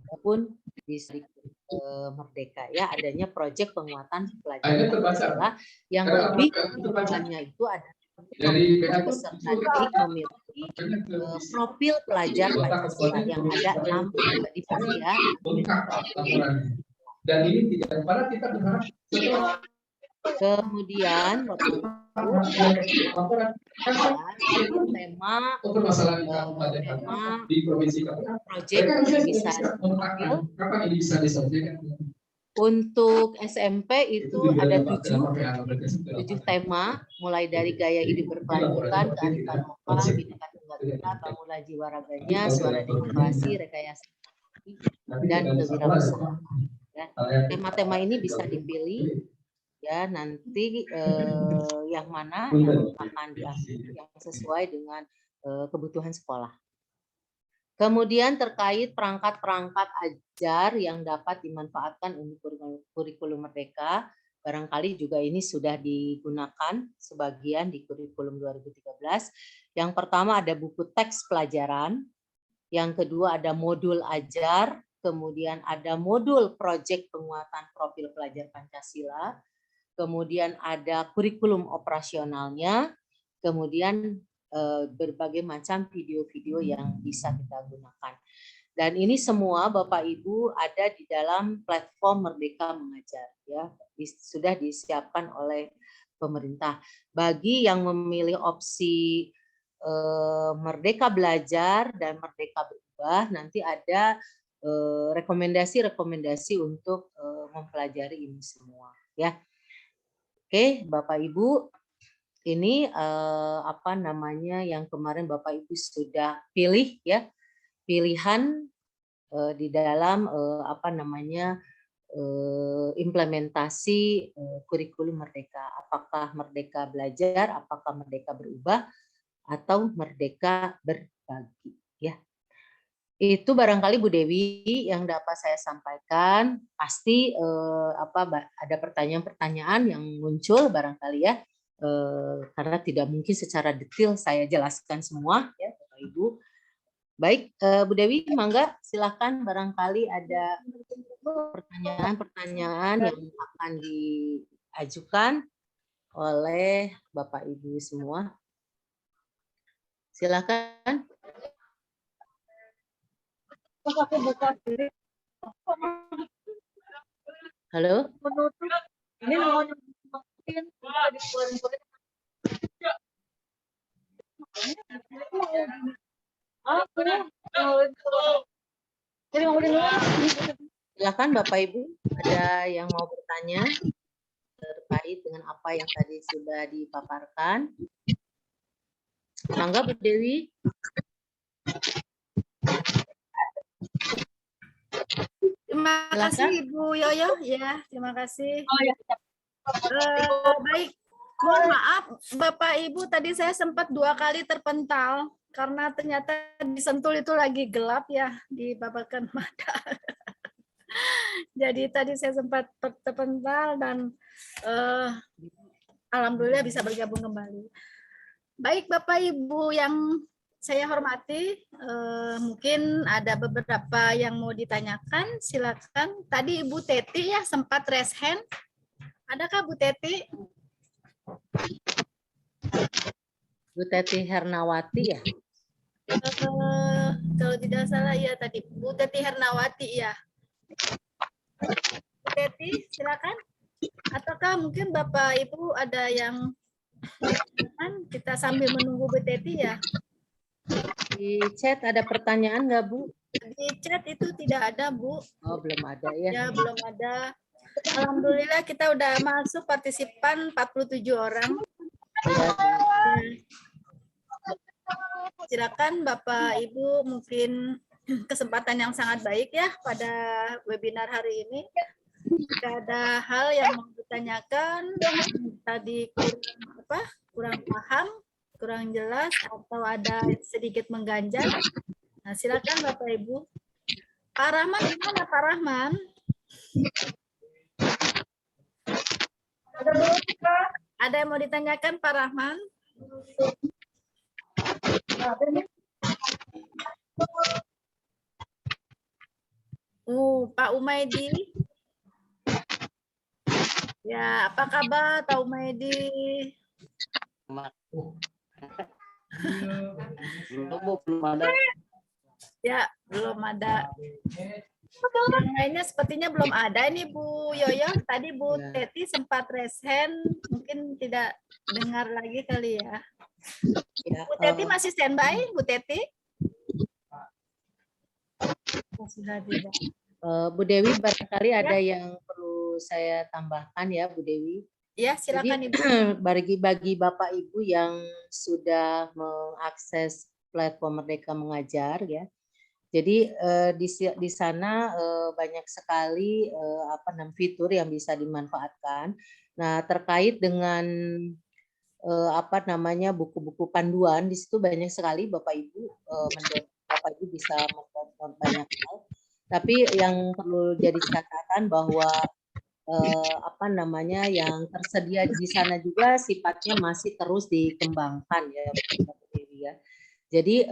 maupun di Merdeka ya adanya proyek penguatan pelajaran Pancasila yang lebih kebutuhannya itu ada peserta didik memiliki profil pelajar Pancasila yang ada 6 divisi ya. Dan ini tidak pada kita berharap setelah kemudian tema di provinsi proyek yang bisa kapan ini bisa diselesaikan? Untuk SMP itu ada 7 tema, mulai dari gaya hidup berkelanjutan, kearifan lokal, bineka tunggal ika, bangunlah jiwa raganya, suara demokrasi, rekayasa dan kewirausahaan. Ya. Tema-tema ini bisa dipilih ya nanti yang mana yang akan diambil yang sesuai dengan kebutuhan sekolah. Kemudian terkait perangkat-perangkat ajar yang dapat dimanfaatkan untuk kurikulum Merdeka, barangkali juga ini sudah digunakan sebagian di kurikulum 2013. Yang pertama ada buku teks pelajaran, yang kedua ada modul ajar, kemudian ada modul proyek penguatan profil pelajar Pancasila, kemudian ada kurikulum operasionalnya, kemudian berbagai macam video-video yang bisa kita gunakan. Dan ini semua Bapak Ibu ada di dalam platform Merdeka Mengajar ya, sudah disiapkan oleh pemerintah. Bagi yang memilih opsi Merdeka Belajar dan Merdeka Berubah, nanti ada rekomendasi-rekomendasi untuk mempelajari ini semua ya. Oke, Bapak Ibu, ini yang kemarin Bapak Ibu sudah pilih ya, pilihan di dalam implementasi kurikulum Merdeka. Apakah Merdeka Belajar, apakah Merdeka Berubah, atau Merdeka Berbagi ya. Itu barangkali Bu Dewi yang dapat saya sampaikan. Pasti ada pertanyaan-pertanyaan yang muncul barangkali ya. Karena tidak mungkin secara detail saya jelaskan semua ya Bapak Ibu. Baik, Bu Dewi, mangga silakan barangkali ada pertanyaan-pertanyaan yang akan diajukan oleh Bapak Ibu semua. Silakan. Halo. Ini silakan Bapak Ibu, ada yang mau bertanya terkait dengan apa yang tadi sudah dipaparkan. Mangga Bu Dewi. Terima Silakan. kasih Ibu Yoyo ya, terima kasih. Oh ya. Baik, mohon maaf Bapak Ibu, tadi saya sempat 2 kali terpental karena ternyata di Sentul itu lagi gelap ya di Babakan Mada. Jadi tadi saya sempat terpental dan alhamdulillah bisa bergabung kembali. Baik Bapak Ibu yang saya hormati, mungkin ada beberapa yang mau ditanyakan, silakan. Tadi Ibu Teti ya sempat raise hand. Adakah Bu Teti? Bu Teti Hernawati ya? Kalau tidak salah ya tadi Bu Teti Hernawati ya. Bu Teti, silakan. Ataukah mungkin Bapak Ibu ada yang kita sambil menunggu Bu Teti ya? Di chat ada pertanyaan nggak Bu? Di chat itu tidak ada Bu. Oh belum ada ya? Ya belum ada. Alhamdulillah kita udah masuk partisipan 47 orang. Silakan Bapak Ibu, mungkin kesempatan yang sangat baik ya pada webinar hari ini. Jika ada hal yang mau ditanyakan, tadi kurang paham, kurang jelas, atau ada sedikit mengganjal, nah silakan Bapak Ibu. Pak Rahman, gimana Pak Rahman? Ada yang mau ditanyakan Pak Rahman? Pak Umaidi. Ya, apa kabar Pak Umaidi? Belum ada. Ya, belum ada. Yang lainnya sepertinya belum ada ini Bu Yoyo. Tadi Bu Teti sempat raise hand, mungkin tidak dengar lagi kali ya. Bu Teti masih standby, Bu Teti? Sudah tidak. Bu Dewi barangkali ada yang perlu saya tambahkan ya Bu Dewi. Ya, silakan Ibu. Bagi Bapak Ibu yang sudah mengakses platform Merdeka Mengajar ya. Jadi di sana banyak sekali fitur yang bisa dimanfaatkan. Nah, terkait dengan buku-buku panduan, di situ banyak sekali Bapak Ibu bisa mendownload banyak hal. Tapi yang perlu jadi catatan bahwa yang tersedia di sana juga sifatnya masih terus dikembangkan ya, Bu Dewi ya. Jadi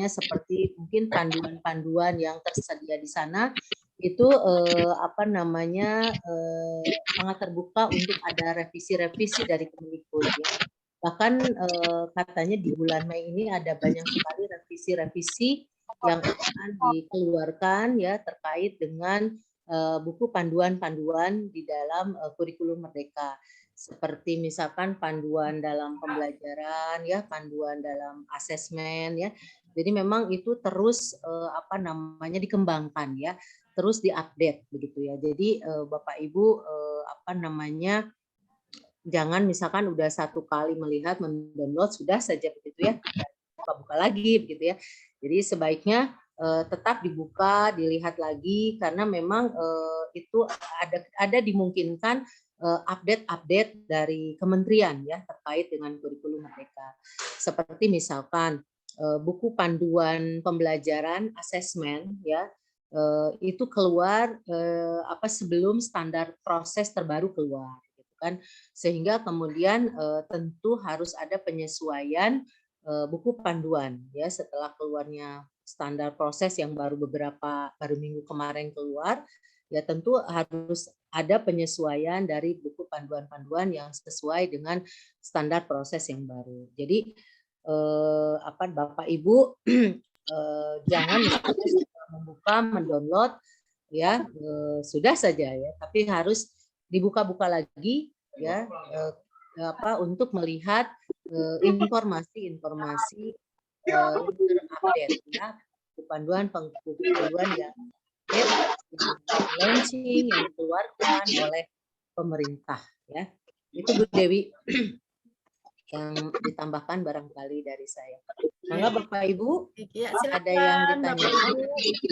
seperti mungkin panduan-panduan yang tersedia di sana itu sangat terbuka untuk ada revisi-revisi dari Kemendikbud ya. Bahkan katanya di bulan Mei ini ada banyak sekali revisi-revisi yang akan dikeluarkan ya terkait dengan buku panduan-panduan di dalam kurikulum Merdeka. Seperti misalkan panduan dalam pembelajaran ya, panduan dalam asesmen ya. Jadi memang itu terus dikembangkan ya, terus diupdate begitu ya. Jadi Bapak Ibu jangan misalkan udah satu kali melihat mendownload sudah saja begitu ya, buka-buka lagi begitu ya. Jadi sebaiknya tetap dibuka, dilihat lagi karena memang itu ada dimungkinkan update dari kementerian ya terkait dengan kurikulum Merdeka. Seperti misalkan buku panduan pembelajaran asesmen ya itu keluar sebelum standar proses terbaru keluar gitu kan. Sehingga kemudian tentu harus ada penyesuaian buku panduan ya setelah keluarnya standar proses yang baru minggu kemarin keluar. Ya tentu harus ada penyesuaian dari buku panduan-panduan yang sesuai dengan standar proses yang baru. Jadi Bapak Ibu jangan membuka, mendownload ya sudah saja ya, tapi harus dibuka-buka lagi ya untuk melihat informasi-informasi terupdate ya panduan yang launching yang dikeluarkan oleh pemerintah ya. Itu Bu Dewi. yang ditambahkan barangkali dari saya. Mangga Bapak Ibu, Ya, ada yang silakan Bapak ditanyakan? Ibu.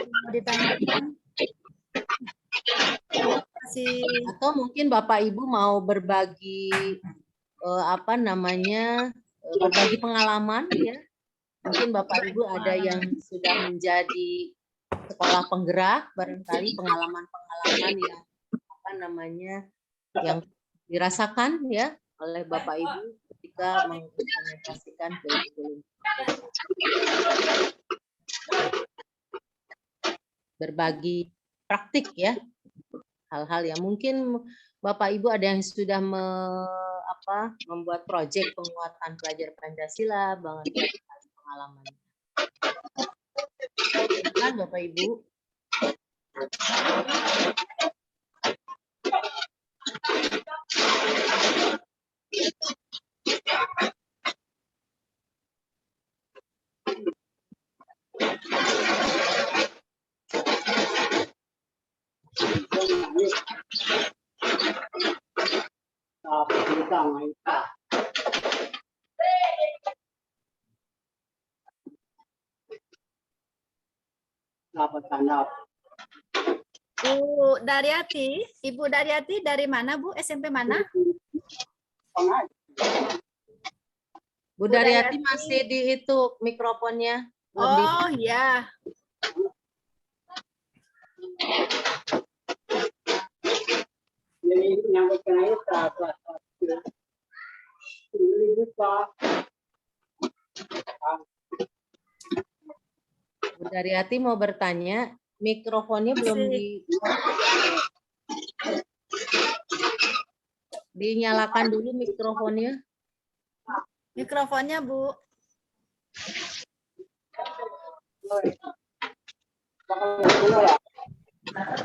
Mau ditanyakan? Terima kasih. Atau mungkin Bapak Ibu mau berbagi berbagi pengalaman ya. Mungkin Bapak Ibu ada yang sudah menjadi sekolah penggerak, barangkali pengalaman-pengalaman yang dirasakan ya oleh Bapak Ibu ketika mengimplementasikan kurikulum. Berbagi praktik ya, hal-hal yang mungkin Bapak Ibu ada yang sudah membuat proyek penguatan pelajar Pancasila, pengalaman. Silakan Bapak Ibu. Bu Daryati, Ibu Daryati dari mana Bu? SMP mana? Bu Daryati masih di itu mikrofonnya. Oh ya. Bu Daryati mau bertanya, mikrofonnya belum dinyalakan dulu mikrofonnya. Mikrofonnya Bu.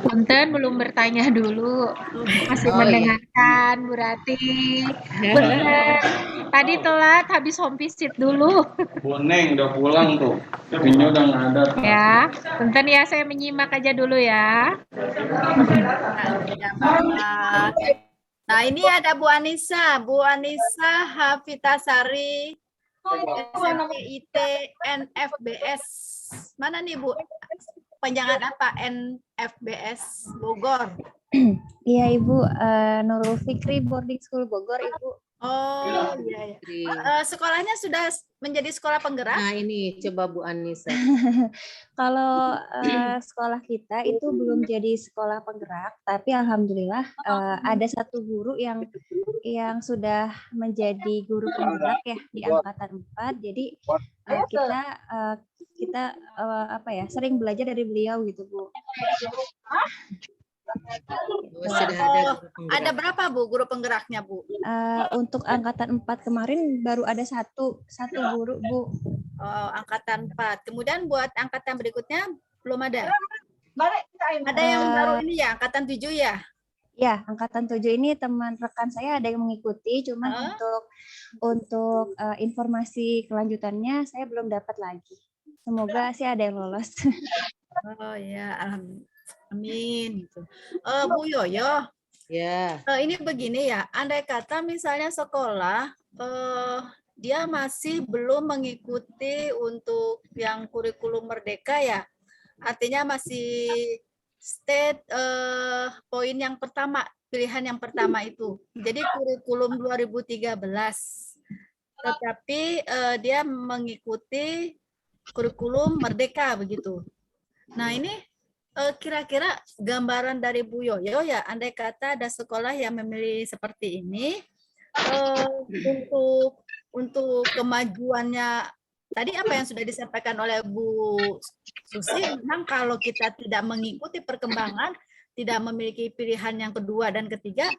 Punten belum bertanya dulu, masih mendengarkan Bu Rati. Bener. Tadi telat habis home visit dulu. Bu Neng udah pulang tuh, Vinyo udah nggak ada. Ya, punten ya saya menyimak aja dulu ya. Nah ini ada Bu Anissa Hafitasari, SMP IT NFBS. Mana nih Bu? Panjangan apa NFBS Bogor? Iya Ibu, Nurul Fikri Boarding School Bogor Ibu. Oh iya. Sekolahnya sudah menjadi sekolah penggerak? Nah ini coba Bu Anissa. Kalau sekolah kita itu belum jadi sekolah penggerak, tapi alhamdulillah ada satu guru yang sudah menjadi guru penggerak ya di angkatan 4. Jadi kita sering belajar dari beliau gitu Bu. Ada berapa Bu guru penggeraknya Bu? Untuk angkatan 4 kemarin baru ada satu guru Bu. Oh, angkatan 4. Kemudian buat angkatan berikutnya belum ada. Ada yang baru ini ya, angkatan 7 ya? Ya, angkatan 7 ini teman rekan saya ada yang mengikuti, cuman untuk informasi kelanjutannya saya belum dapat lagi. Semoga sih ada yang lolos. Oh ya, amin gitu. Bu Yoyo. Ya. Ini begini ya, andai kata misalnya sekolah dia masih belum mengikuti untuk yang kurikulum merdeka ya, artinya masih state poin yang pertama, pilihan yang pertama itu. Jadi kurikulum 2013, tetapi dia mengikuti kurikulum merdeka begitu. Nah ini kira-kira gambaran dari Bu Yoyo ya, andai kata ada sekolah yang memilih seperti ini, untuk kemajuannya tadi apa yang sudah disampaikan oleh Bu Susi, memang kalau kita tidak mengikuti perkembangan, tidak memiliki pilihan yang kedua dan ketiga,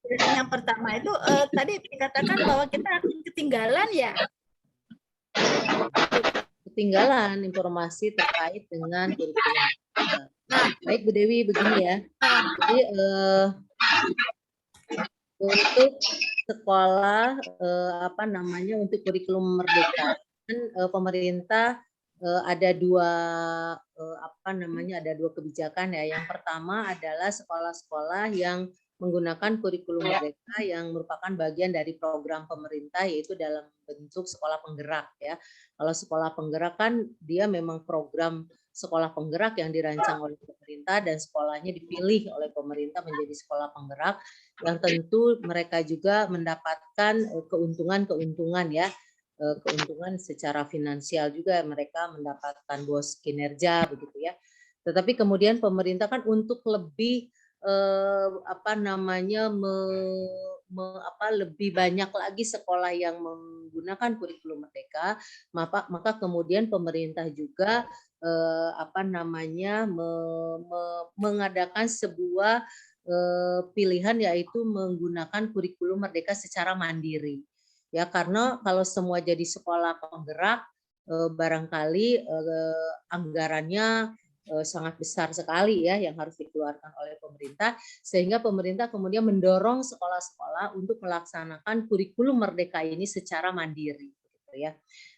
pilihan yang pertama itu tadi dikatakan bahwa kita akan ketinggalan ya. Ketinggalan informasi terkait dengan kurikulum. Baik Bu Dewi, begini ya. Jadi untuk sekolah untuk kurikulum merdeka kan pemerintah ada dua kebijakan ya. Yang pertama adalah sekolah-sekolah yang menggunakan kurikulum merdeka yang merupakan bagian dari program pemerintah, yaitu dalam bentuk sekolah penggerak ya. Kalau sekolah penggerak kan dia memang program sekolah penggerak yang dirancang oleh pemerintah dan sekolahnya dipilih oleh pemerintah menjadi sekolah penggerak yang tentu mereka juga mendapatkan keuntungan-keuntungan ya, keuntungan secara finansial juga, mereka mendapatkan bonus kinerja begitu ya. Tetapi kemudian pemerintah kan untuk lebih lebih banyak lagi sekolah yang menggunakan kurikulum merdeka, maka kemudian pemerintah juga mengadakan sebuah pilihan, yaitu menggunakan kurikulum merdeka secara mandiri. Ya, karena kalau semua jadi sekolah penggerak, barangkali anggarannya sangat besar sekali ya yang harus dikeluarkan oleh pemerintah, sehingga pemerintah kemudian mendorong sekolah-sekolah untuk melaksanakan kurikulum merdeka ini secara mandiri gitu ya.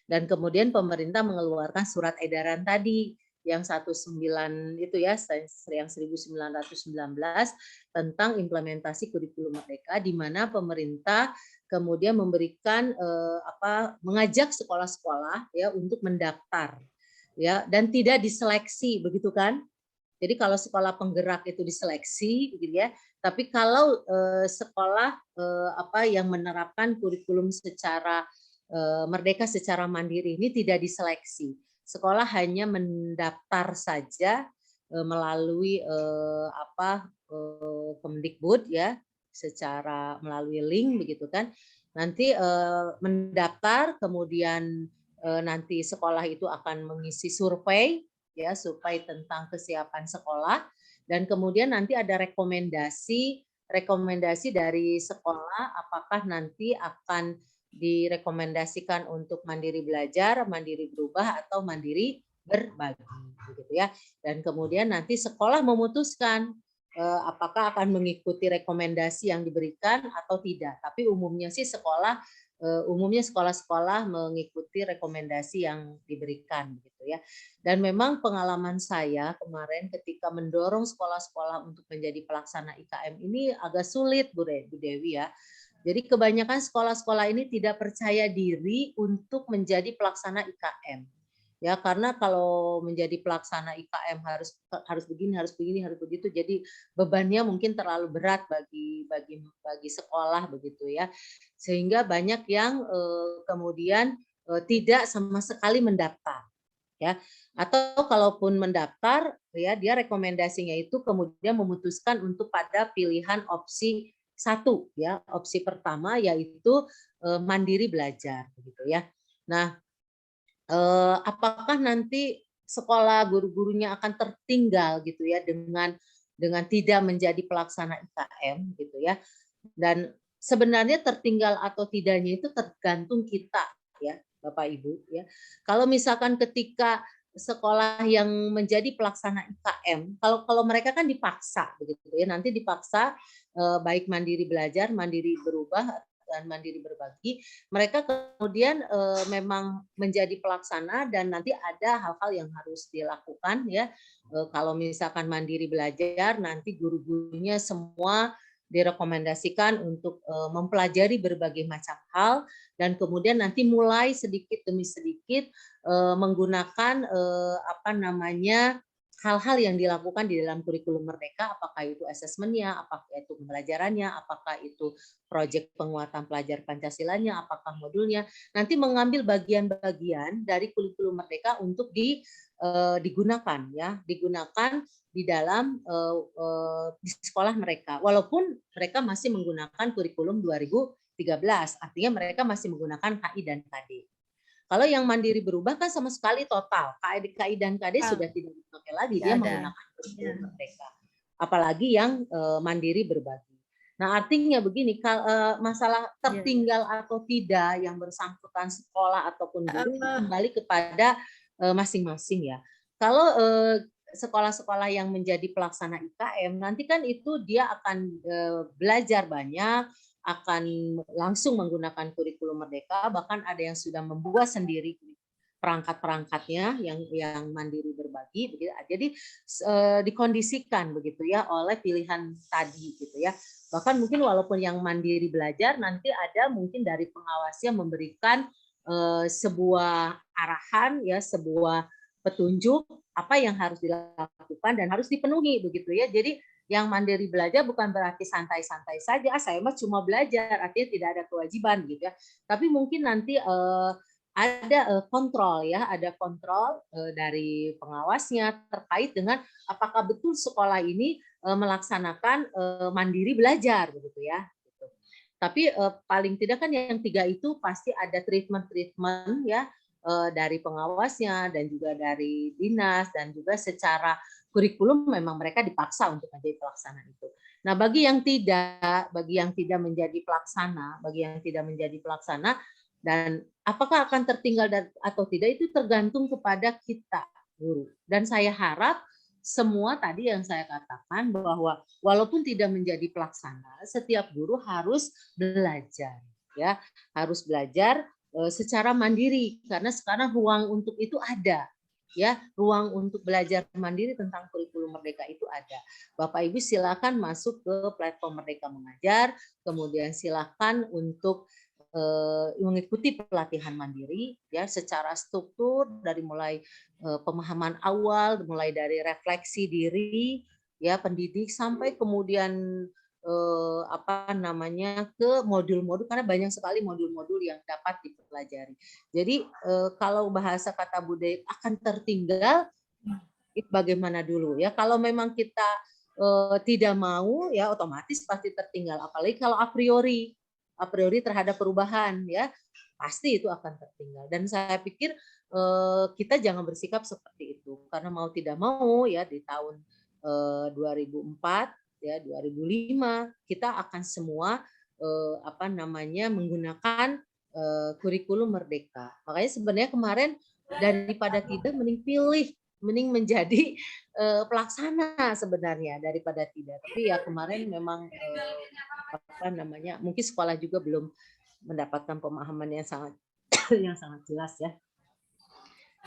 Dan kemudian pemerintah mengeluarkan surat edaran tadi yang 19 itu ya, yang 1919 tentang implementasi kurikulum merdeka, di mana pemerintah kemudian memberikan mengajak sekolah-sekolah ya untuk mendaftar ya, dan tidak diseleksi begitu kan. Jadi kalau sekolah penggerak itu diseleksi gitu ya, tapi kalau sekolah yang menerapkan kurikulum secara merdeka secara mandiri ini tidak diseleksi. Sekolah hanya mendaftar saja melalui Kemdikbud ya, secara melalui link begitu kan. Nanti mendaftar, kemudian nanti sekolah itu akan mengisi survei ya, survei tentang kesiapan sekolah, dan kemudian nanti ada rekomendasi dari sekolah apakah nanti akan direkomendasikan untuk mandiri belajar, mandiri berubah, atau mandiri berbagi begitu ya. Dan kemudian nanti sekolah memutuskan apakah akan mengikuti rekomendasi yang diberikan atau tidak. Tapi umumnya sih sekolah-sekolah mengikuti rekomendasi yang diberikan gitu ya. Dan memang pengalaman saya kemarin ketika mendorong sekolah-sekolah untuk menjadi pelaksana IKM ini agak sulit Bu Dewi ya. Jadi kebanyakan sekolah-sekolah ini tidak percaya diri untuk menjadi pelaksana IKM. Ya, karena kalau menjadi pelaksana IKM harus begini, harus begitu. Jadi bebannya mungkin terlalu berat bagi sekolah begitu ya. Sehingga banyak yang kemudian tidak sama sekali mendaftar. Ya, atau kalaupun mendaftar ya, dia rekomendasinya itu kemudian memutuskan untuk pada pilihan opsi 1 ya, opsi pertama yaitu mandiri belajar begitu ya. Nah, apakah nanti sekolah guru-gurunya akan tertinggal gitu ya dengan tidak menjadi pelaksana IKM gitu ya. Dan sebenarnya tertinggal atau tidaknya itu tergantung kita ya, Bapak Ibu ya. Kalau misalkan ketika sekolah yang menjadi pelaksana IKM, kalau mereka kan dipaksa begitu ya, nanti dipaksa baik mandiri belajar, mandiri berubah, dan mandiri berbagi, mereka kemudian memang menjadi pelaksana, dan nanti ada hal-hal yang harus dilakukan ya. Kalau misalkan mandiri belajar, nanti guru-gurunya semua direkomendasikan untuk mempelajari berbagai macam hal, dan kemudian nanti mulai sedikit demi sedikit menggunakan hal-hal yang dilakukan di dalam kurikulum merdeka, apakah itu asesmennya, apakah itu pembelajarannya, apakah itu proyek penguatan pelajar Pancasilanya, apakah modulnya, nanti mengambil bagian-bagian dari kurikulum merdeka untuk digunakan ya, digunakan di dalam di sekolah mereka, walaupun mereka masih menggunakan kurikulum 2013, artinya mereka masih menggunakan KI dan KD. Kalau yang mandiri berubah kan sama sekali total, KI dan KD sudah tidak dipakai lagi, dia menggunakan kurikulum merdeka. Apalagi yang mandiri berbagi. Nah, artinya begini, masalah tertinggal atau tidak yang bersangkutan sekolah ataupun guru kembali kepada masing-masing ya. Kalau sekolah-sekolah yang menjadi pelaksana IKM, nanti kan itu dia akan belajar banyak, akan langsung menggunakan kurikulum merdeka, bahkan ada yang sudah membuat sendiri perangkat-perangkatnya yang mandiri berbagi begitu. Jadi dikondisikan begitu ya oleh pilihan tadi gitu ya. Bahkan mungkin walaupun yang mandiri belajar nanti ada mungkin dari pengawasnya memberikan sebuah arahan ya, sebuah petunjuk apa yang harus dilakukan dan harus dipenuhi begitu ya. Jadi yang mandiri belajar bukan berarti santai-santai saja, saya mah cuma belajar, artinya tidak ada kewajiban gitu ya. Tapi mungkin nanti ada kontrol ya, ada kontrol dari pengawasnya terkait dengan apakah betul sekolah ini melaksanakan mandiri belajar begitu ya. Gitu. Tapi paling tidak kan yang 3 itu pasti ada treatment ya dari pengawasnya dan juga dari dinas dan juga secara kurikulum memang mereka dipaksa untuk menjadi pelaksana itu. Nah, bagi yang tidak menjadi pelaksana, dan apakah akan tertinggal atau tidak itu tergantung kepada kita guru. Dan saya harap semua tadi yang saya katakan bahwa walaupun tidak menjadi pelaksana, setiap guru harus belajar ya, harus belajar secara mandiri karena sekarang ruang untuk itu ada. Ya, ruang untuk belajar mandiri tentang kurikulum Merdeka itu ada. Bapak Ibu silakan masuk ke platform Merdeka Mengajar, kemudian silakan untuk mengikuti pelatihan mandiri ya secara struktur dari mulai pemahaman awal, mulai dari refleksi diri ya pendidik sampai kemudian ke modul-modul karena banyak sekali modul-modul yang dapat dipelajari. Jadi kalau bahasa kata budaya akan tertinggal itu bagaimana dulu ya. Kalau memang kita tidak mau ya otomatis pasti tertinggal, apalagi kalau a priori terhadap perubahan ya pasti itu akan tertinggal. Dan saya pikir kita jangan bersikap seperti itu karena mau tidak mau ya di tahun 2004 ya 2005 kita akan semua menggunakan kurikulum Merdeka. Makanya sebenarnya kemarin daripada tidak mending menjadi pelaksana sebenarnya daripada tidak. Tapi ya kemarin memang mungkin sekolah juga belum mendapatkan pemahaman yang sangat jelas ya.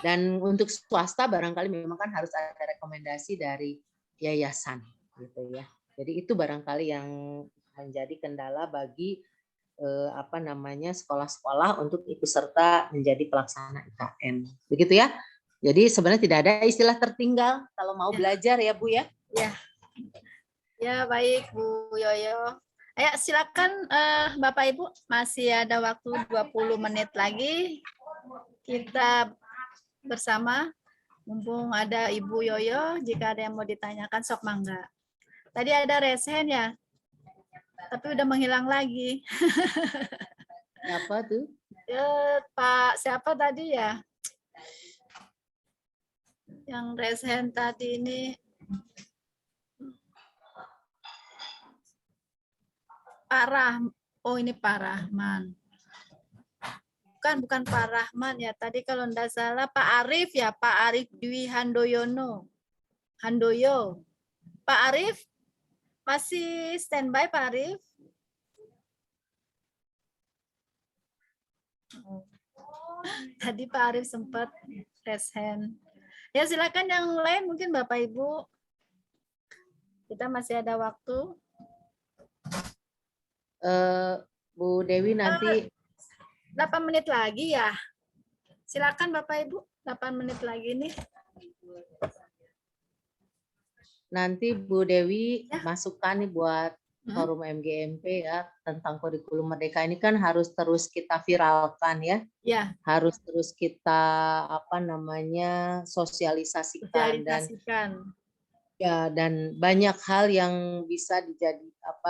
Dan untuk swasta barangkali memang kan harus ada rekomendasi dari yayasan gitu ya. Jadi itu barangkali yang menjadi kendala bagi sekolah-sekolah untuk ikut serta menjadi pelaksana IKM. Begitu ya. Jadi sebenarnya tidak ada istilah tertinggal kalau mau belajar ya Bu ya. Ya. Ya, baik Bu Yoyo. Ayo silakan Bapak Ibu, masih ada waktu 20 menit lagi. Kita bersama, mumpung ada Ibu Yoyo, jika ada yang mau ditanyakan sok mangga. Tadi ada resen ya, tapi udah menghilang lagi. Apa tuh? Pak siapa tadi ya? Yang resen tadi ini. Ini Pak Rahman. Bukan Pak Rahman ya. Tadi kalau enggak salah Pak Arif ya, Pak Arif Dwi Handoyo. Pak Arif masih standby Pak Arif? Tadi Pak Arif sempat raise hand. Ya silakan yang lain mungkin Bapak Ibu. Kita masih ada waktu. Bu Dewi nanti 8 menit lagi ya. Silakan Bapak Ibu, 8 menit lagi nih. Nanti Bu Dewi masukkan nih buat forum MGMP ya tentang kurikulum Merdeka ini kan harus terus kita viralkan ya. Ya. Harus terus kita sosialisasikan. Dan banyak hal yang bisa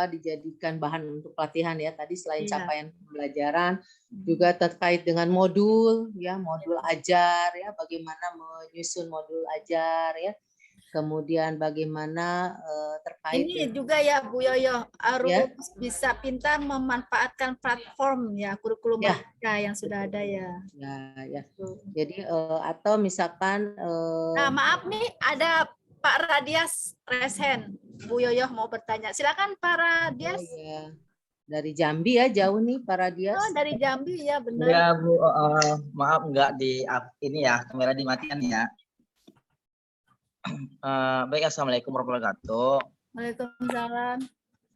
dijadikan bahan untuk pelatihan ya. Tadi selain capaian pembelajaran juga terkait dengan modul ajar ya, bagaimana menyusun modul ajar ya. Kemudian bagaimana terkait ini juga ya Bu Yoyo harus bisa pintar memanfaatkan platform ya kurikulum Merdeka yang sudah ada ya. Ya. Jadi atau misalkan nah, maaf nih ada Pak Radias resen. Bu Yoyo mau bertanya. Silakan Pak Radias. Dari Jambi ya, jauh nih para Dias. Oh, dari Jambi ya, benar. Ya Bu, maaf nggak di ini ya, kamera dimatikan ya. Baik, assalamualaikum warahmatullahi wabarakatuh. Waalaikumsalam.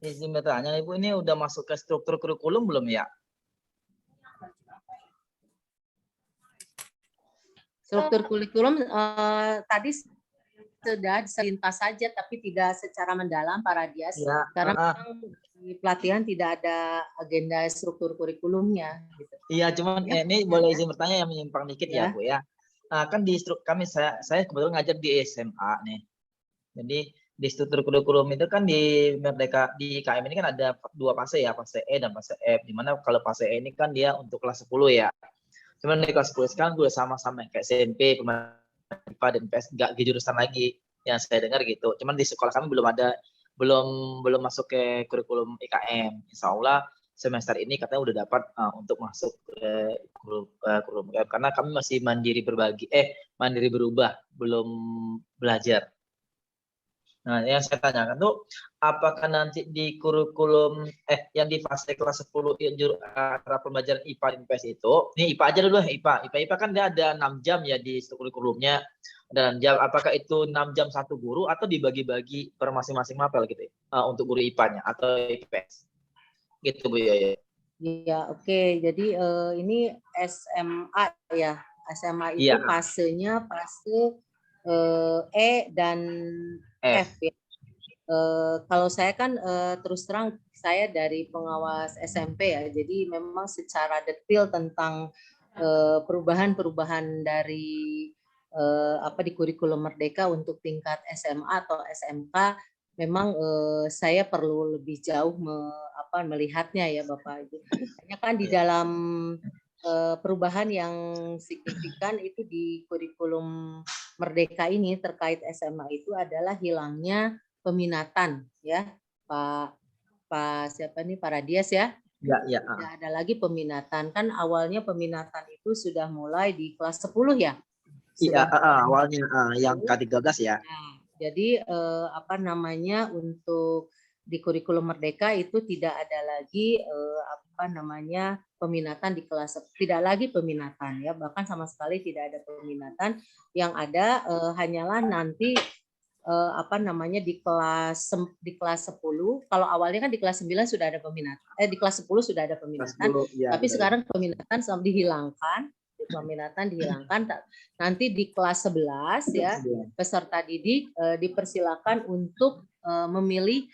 Izin bertanya, Ibu ini udah masuk ke struktur kurikulum belum ya? Struktur kurikulum tadi sudah selintas saja, tapi tidak secara mendalam para Dias. Ya, Karena memang di pelatihan tidak ada agenda struktur kurikulumnya. Gitu. Iya, cuman Ya. ini boleh izin bertanya yang menyimpang dikit ya, Ya. Bu ya. Kan di saya kebetulan ngajar di SMA nih. Jadi di struktur kurikulum itu kan di Merdeka di KM ini kan ada 2 fase ya, fase E dan fase F. Dimana kalau fase E ini kan dia untuk kelas 10 ya. Cuman di kelas 10 sekarang gue sama-sama kayak SMP, IPA dan PS, nggak di jurusan lagi yang saya dengar gitu. Cuman di sekolah kami belum masuk ke kurikulum IKM. Insya Allah semester ini katanya udah dapat untuk masuk ke kurikulum IKM karena kami masih mandiri berubah, belum belajar. Nah, yang saya tanyakan tuh, apakah nanti di kurikulum yang di fase kelas 10 antara pembelajaran IPA dan IPS itu, ini IPA aja dulu, IPA kan dia ada 6 jam ya di kurikulumnya, ada 6 jam. Apakah itu 6 jam satu guru atau dibagi-bagi per masing-masing mapel gitu ya, untuk guru IPA-nya atau IPS? Gitu Bu ya. Iya, oke. Jadi ini SMA ya. SMA itu Iya. fasenya fase E dan F ya. Kalau saya kan terus terang saya dari pengawas SMP ya, jadi memang secara detail tentang perubahan-perubahan dari di kurikulum Merdeka untuk tingkat SMA atau SMK, memang saya perlu lebih jauh melihatnya ya Bapak Ibu. Hanya kan di dalam perubahan yang signifikan itu di kurikulum Merdeka ini terkait SMA itu adalah hilangnya peminatan ya Pak siapa nih Pak Radias ya. Ya. Tidak ada lagi peminatan, kan awalnya peminatan itu sudah mulai di kelas 10 ya. Iya, awalnya yang K13 ya. Nah, jadi untuk di kurikulum Merdeka itu tidak ada lagi peminatan di kelas, tidak lagi peminatan ya, bahkan sama sekali tidak ada peminatan. Yang ada hanyalah nanti di kelas 10. Kalau awalnya kan di kelas 9 sudah ada peminatan, di kelas 10 sudah ada peminatan, 10, ya, tapi sekarang peminatan dihilangkan. Nanti di kelas 11 ya peserta didik dipersilakan untuk memilih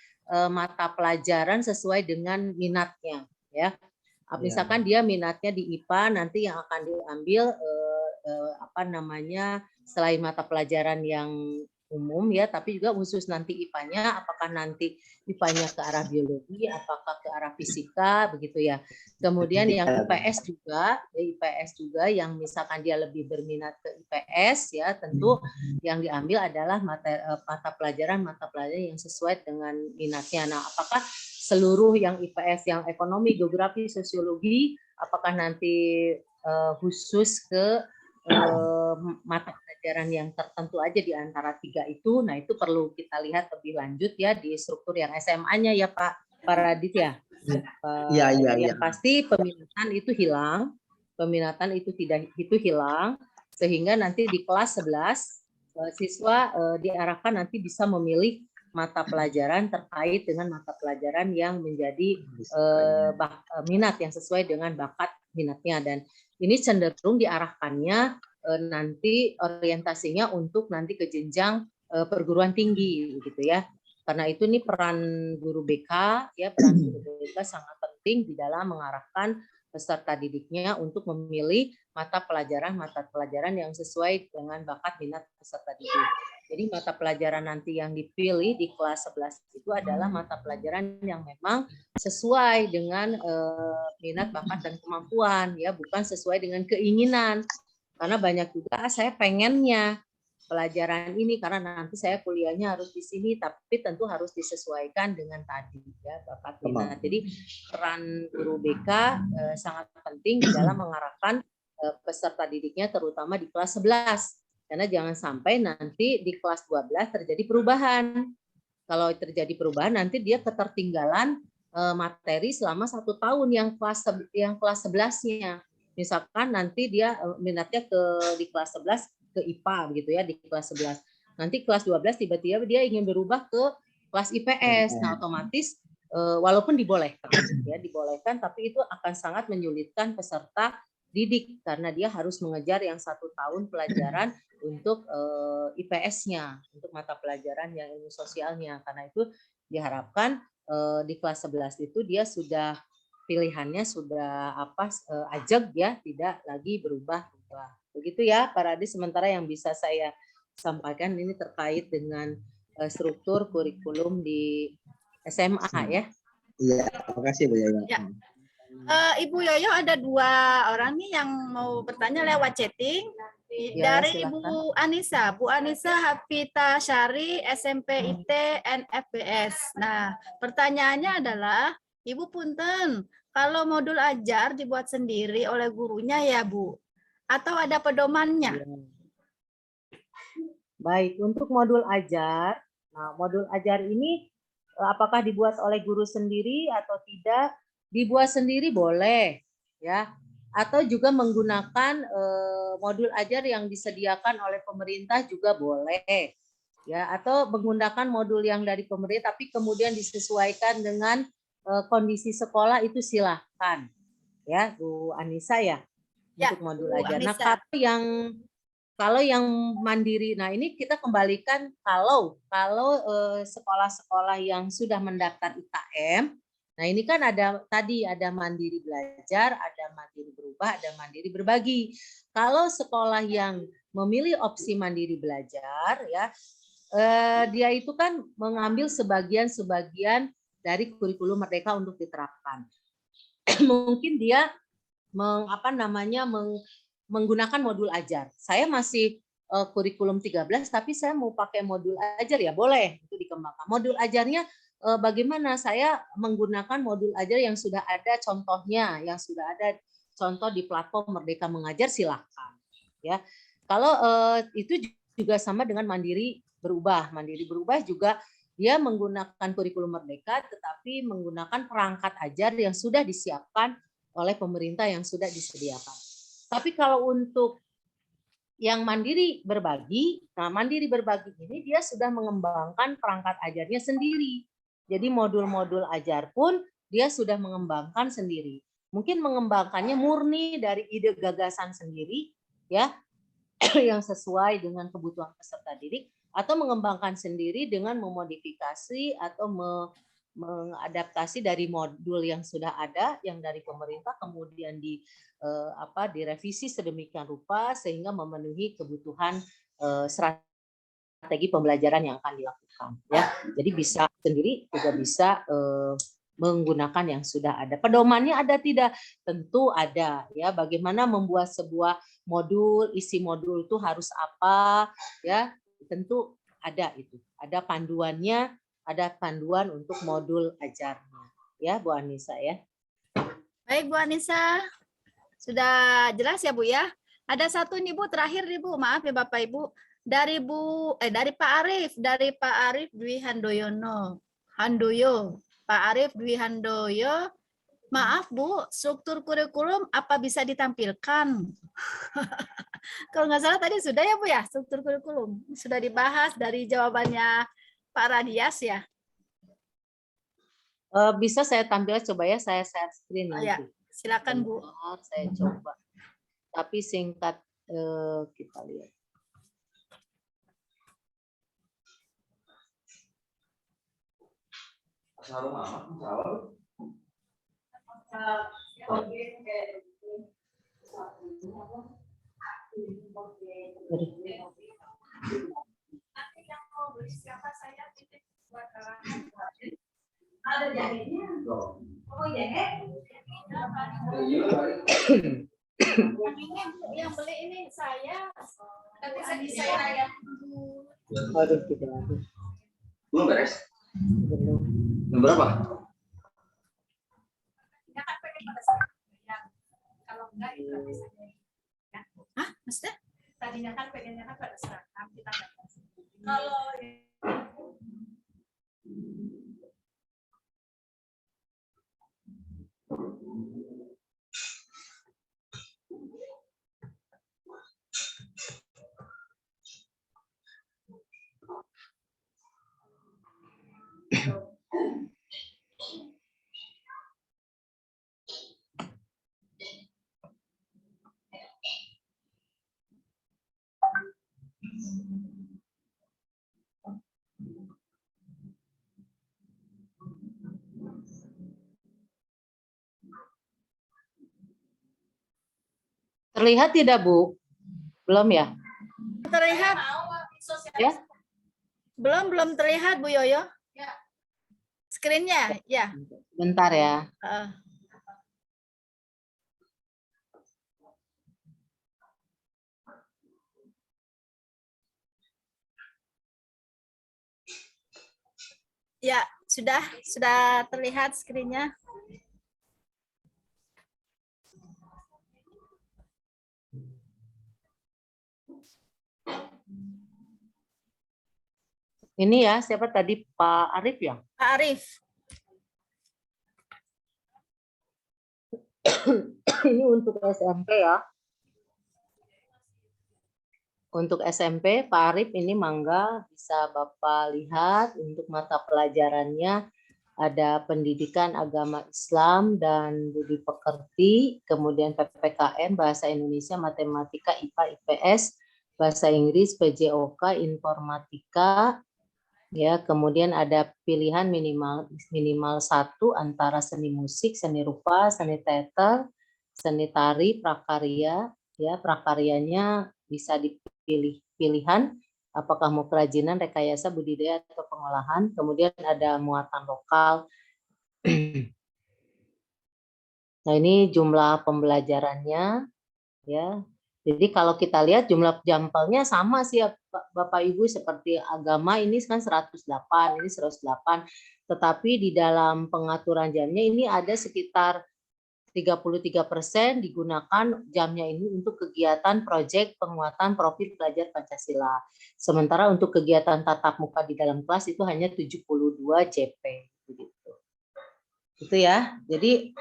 mata pelajaran sesuai dengan minatnya ya. Misalkan dia minatnya di IPA, nanti yang akan diambil selain mata pelajaran yang umum ya, tapi juga khusus nanti IPA-nya, apakah nanti IPA-nya ke arah biologi, apakah ke arah fisika, begitu ya. Kemudian yang IPS juga yang misalkan dia lebih berminat ke IPS ya, tentu yang diambil adalah mata pelajaran yang sesuai dengan minatnya. Nah, apakah seluruh yang IPS, yang ekonomi, geografi, sosiologi, apakah nanti khusus ke mata pelajaran yang tertentu aja di antara 3 itu. Nah, itu perlu kita lihat lebih lanjut ya di struktur yang SMA-nya ya Pak Radit ya. Yang pasti peminatan itu hilang. Peminatan itu hilang sehingga nanti di kelas 11 siswa diarahkan nanti bisa memilih mata pelajaran terkait dengan mata pelajaran yang menjadi minat yang sesuai dengan bakat minatnya, dan ini cenderung diarahkannya nanti orientasinya untuk nanti ke jenjang perguruan tinggi gitu ya. Karena itu nih peran guru BK ya, peran guru BK sangat penting di dalam mengarahkan peserta didiknya untuk memilih mata pelajaran yang sesuai dengan bakat minat peserta didik. Jadi mata pelajaran nanti yang dipilih di kelas 11 itu adalah mata pelajaran yang memang sesuai dengan minat, bakat, dan kemampuan ya, bukan sesuai dengan keinginan. Karena banyak juga saya pengennya pelajaran ini karena nanti saya kuliahnya harus di sini, tapi tentu harus disesuaikan dengan tadi ya bakat minat. Jadi peran guru BK sangat penting di dalam mengarahkan peserta didiknya terutama di kelas 11. Karena jangan sampai nanti di kelas 12 terjadi perubahan. Kalau terjadi perubahan nanti dia ketertinggalan materi selama 1 tahun yang kelas 11-nya. Misalkan nanti dia minatnya di kelas 11 ke IPA begitu ya, di kelas 11. Nanti kelas 12 tiba-tiba dia ingin berubah ke kelas IPS. Nah, otomatis walaupun dibolehkan tapi itu akan sangat menyulitkan peserta didik karena dia harus mengejar yang 1 tahun pelajaran untuk IPS-nya, untuk mata pelajaran yang ilmu sosialnya. Karena itu diharapkan di kelas 11 itu dia sudah pilihannya sudah ajeg ya, tidak lagi berubah-ubah. Begitu ya, Pak Radi, sementara yang bisa saya sampaikan ini terkait dengan struktur kurikulum di SMA ya. Iya, terima kasih Bu Yoyo. Ya. Ibu Yoyo ada 2 orang nih yang mau bertanya lewat chatting. Ya, Dari silakan. Ibu Anissa. Bu Anissa Hafita Syari, SMP IT NFBS. Nah, pertanyaannya adalah, Ibu punten, kalau modul ajar dibuat sendiri oleh gurunya ya Bu? Atau ada pedomannya? Ya. Baik, untuk modul ajar, nah modul ajar ini apakah dibuat oleh guru sendiri atau tidak? Dibuat sendiri boleh, ya. Atau juga menggunakan modul ajar yang disediakan oleh pemerintah juga boleh, ya. Atau menggunakan modul yang dari pemerintah tapi kemudian disesuaikan dengan kondisi sekolah itu silahkan, ya Bu Anissa ya, Ya, untuk modul Bu ajar. Nah, Anissa. kalau yang mandiri, nah ini kita kembalikan kalau sekolah-sekolah yang sudah mendaftar IKM, nah ini kan ada mandiri belajar, ada mandiri berubah, ada mandiri berbagi. Kalau sekolah yang memilih opsi mandiri belajar, ya dia itu kan mengambil sebagian-sebagian dari kurikulum Merdeka untuk diterapkan. Mungkin dia menggunakan modul ajar. Saya masih kurikulum 13 tapi saya mau pakai modul ajar ya boleh, itu dikembangkan. Modul ajarnya bagaimana? Saya menggunakan modul ajar yang sudah ada contohnya, yang sudah ada contoh di platform Merdeka Mengajar, silahkan. Ya, kalau itu juga sama dengan mandiri berubah. Mandiri berubah juga dia menggunakan kurikulum Merdeka, tetapi menggunakan perangkat ajar yang sudah disiapkan oleh pemerintah yang sudah disediakan. Tapi kalau untuk yang mandiri berbagi, nah mandiri berbagi ini dia sudah mengembangkan perangkat ajarnya sendiri. Jadi modul-modul ajar pun dia sudah mengembangkan sendiri. Mungkin mengembangkannya murni dari ide gagasan sendiri, ya, yang sesuai dengan kebutuhan peserta didik, atau mengembangkan sendiri dengan memodifikasi atau mengadaptasi dari modul yang sudah ada, yang dari pemerintah, kemudian direvisi sedemikian rupa sehingga memenuhi kebutuhan strategi pembelajaran yang akan dilakukan. Ya, jadi bisa sendiri juga bisa menggunakan yang sudah ada. Pedomannya ada tidak? Tentu ada. Ya, bagaimana membuat sebuah modul, isi modul itu harus apa? Ya, tentu ada itu. Ada panduannya. Ada panduan untuk modul ajarnya. Ya, Bu Anissa ya. Baik, Bu Anissa. Sudah jelas ya, Bu ya? Ada satu nih, Bu, terakhir nih, Bu. Maaf ya, Bapak Ibu. Dari Pak Arif Dwi Handoyo. Pak Arif Dwi Handoyo. Maaf, Bu, struktur kurikulum apa bisa ditampilkan? Kalau nggak salah tadi sudah ya, Bu ya, struktur kurikulum. Sudah dibahas dari jawabannya Pak Radias ya. Bisa saya tampil, coba ya, saya share screen nanti. Ya, silakan Bu. Saya coba. Tapi singkat kita lihat. Yang beli ini saya. Aduh, kita lagi. Belum beres? Belum. Berapa? Kalau enggak itu Hah, maksudnya? Tadinya kan pengennya kan pada seragam kita nggak kasih. Kalau Terlihat tidak, Bu? Belum ya? Terlihat? Ya? Belum terlihat Bu Yoyo. Screen-nya, ya. Bentar ya. Ya, sudah terlihat screen-nya. Ini ya, siapa tadi, Pak Arif ya? Pak Arif. Ini untuk SMP ya. Untuk SMP, Pak Arif ini mangga bisa Bapak lihat untuk mata pelajarannya ada pendidikan agama Islam dan budi pekerti, kemudian PPKN, bahasa Indonesia, matematika, IPA, IPS, bahasa Inggris, PJOK, informatika, ya, kemudian ada pilihan minimal 1 antara seni musik, seni rupa, seni teater, seni tari, prakarya, ya, prakaryanya bisa dipilih pilihan apakah mau kerajinan, rekayasa, budidaya atau pengolahan. Kemudian ada muatan lokal. Nah, ini jumlah pembelajarannya, ya. Jadi kalau kita lihat jumlah jampelnya sama sih ya Bapak Ibu, seperti agama ini kan 108, ini 108. Tetapi di dalam pengaturan jamnya ini ada sekitar 33% digunakan jamnya ini untuk kegiatan proyek penguatan profil pelajar Pancasila. Sementara untuk kegiatan tatap muka di dalam kelas itu hanya 72 JP. Begitu. Itu ya. Jadi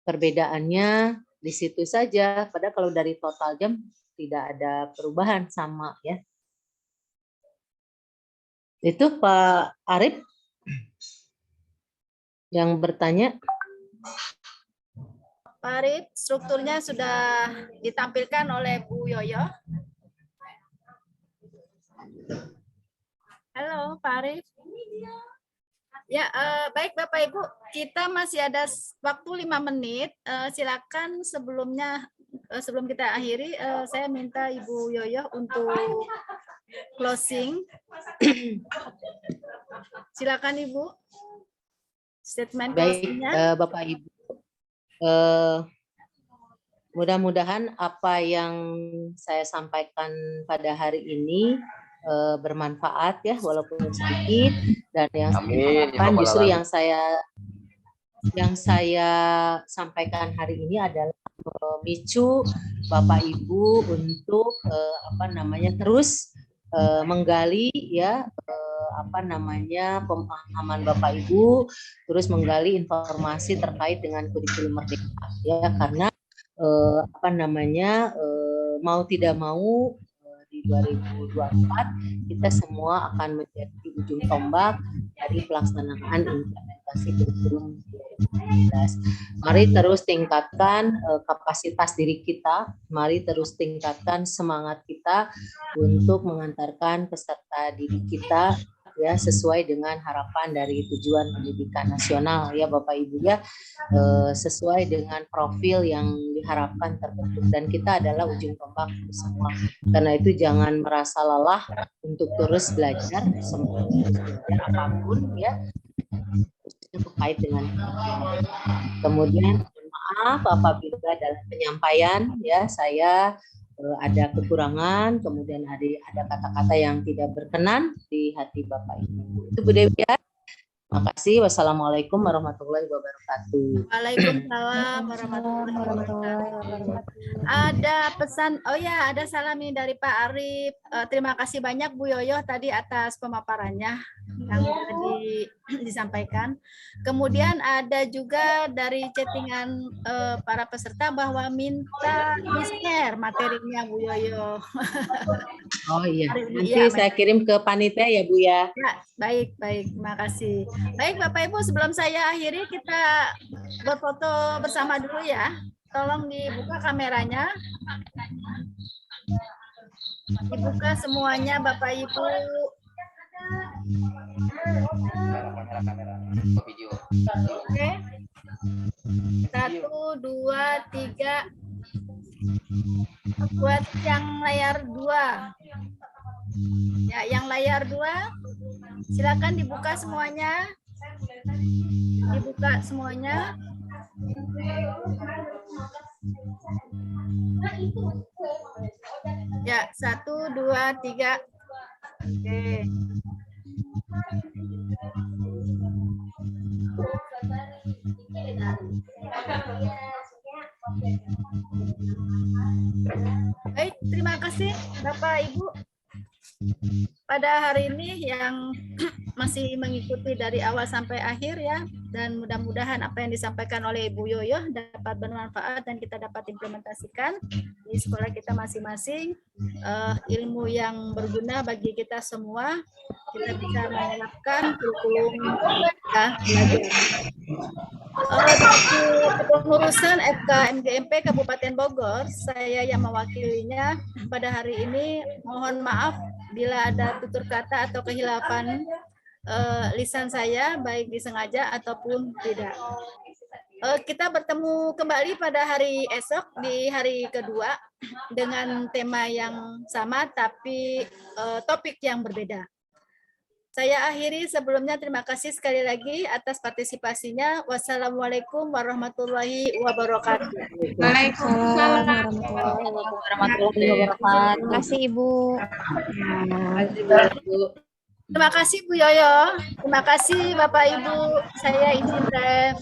perbedaannya di situ saja. Padahal kalau dari total jam tidak ada perubahan, sama ya. Itu Pak Arif yang bertanya. Pak Arif, strukturnya sudah ditampilkan oleh Bu Yoyo. Halo Pak Arif. Ya, baik Bapak Ibu, kita masih ada waktu 5 menit. Silakan sebelum kita akhiri, saya minta Ibu Yoyo untuk closing. Silakan Ibu. Statement closing-nya. Baik, Bapak Ibu. Mudah-mudahan apa yang saya sampaikan pada hari ini bermanfaat ya, walaupun sedikit, dan yang saya harapkan justru yang saya sampaikan hari ini adalah memicu Bapak Ibu untuk terus menggali ya pemahaman Bapak Ibu, terus menggali informasi terkait dengan kurikulum Merdeka ya, karena mau tidak mau di 2024 kita semua akan menjadi ujung tombak dari pelaksanaan implementasi kurikulum 2019. Mari terus tingkatkan kapasitas diri kita, mari terus tingkatkan semangat kita untuk mengantarkan peserta didik kita ya sesuai dengan harapan dari tujuan pendidikan nasional ya Bapak Ibu ya, sesuai dengan profil yang diharapkan terbentuk, dan kita adalah ujung tombak semua. Karena itu jangan merasa lelah untuk terus belajar, belajar apapun ya terkait dengan kemudian maaf apabila dalam penyampaian ya saya ada kekurangan, kemudian ada kata-kata yang tidak berkenan di hati Bapak Ibu. Itu Bu Dewi ya. Makasih. Wassalamualaikum warahmatullahi wabarakatuh. Waalaikumsalam warahmatullahi wabarakatuh. Ada pesan, ada salam ini dari Pak Arif. Terima kasih banyak Bu Yoyo tadi atas pemaparannya yang tadi disampaikan. Kemudian ada juga dari chattingan para peserta bahwa minta di-share materinya Bu Yoyo. Oh iya, Hari ini, nanti iya, saya kirim ke panitia ya Bu ya. Ya, baik, terima kasih. Baik Bapak Ibu, sebelum saya akhiri kita berfoto bersama dulu ya. Tolong dibuka kameranya. Dibuka semuanya Bapak Ibu. Oke. 1, 2, 3. Buat yang layar 2. Ya, yang layar 2 silakan dibuka semuanya. Dibuka semuanya. Ya, 1, 2, 3. Oke. Baik, terima kasih Bapak Ibu. Pada hari ini yang masih mengikuti dari awal sampai akhir ya, dan mudah-mudahan apa yang disampaikan oleh Ibu Yoyo dapat bermanfaat dan kita dapat implementasikan di sekolah kita masing-masing, ilmu yang berguna bagi kita semua, kita bisa menerapkan kurikulum kita belajar. Dari kepengurusan FKMGMP Kabupaten Bogor, saya yang mewakilinya pada hari ini mohon maaf bila ada tutur kata atau kehilafan lisan saya, baik disengaja ataupun tidak. Kita bertemu kembali pada hari esok, di hari kedua, dengan tema yang sama, tapi topik yang berbeda. Saya akhiri sebelumnya, terima kasih sekali lagi atas partisipasinya. Wassalamualaikum warahmatullahi wabarakatuh. Waalaikumsalam warahmatullahi wabarakatuh. Terima kasih Ibu. Terima kasih Bu Yoyo. Terima kasih Bapak Ibu. Saya izin ref.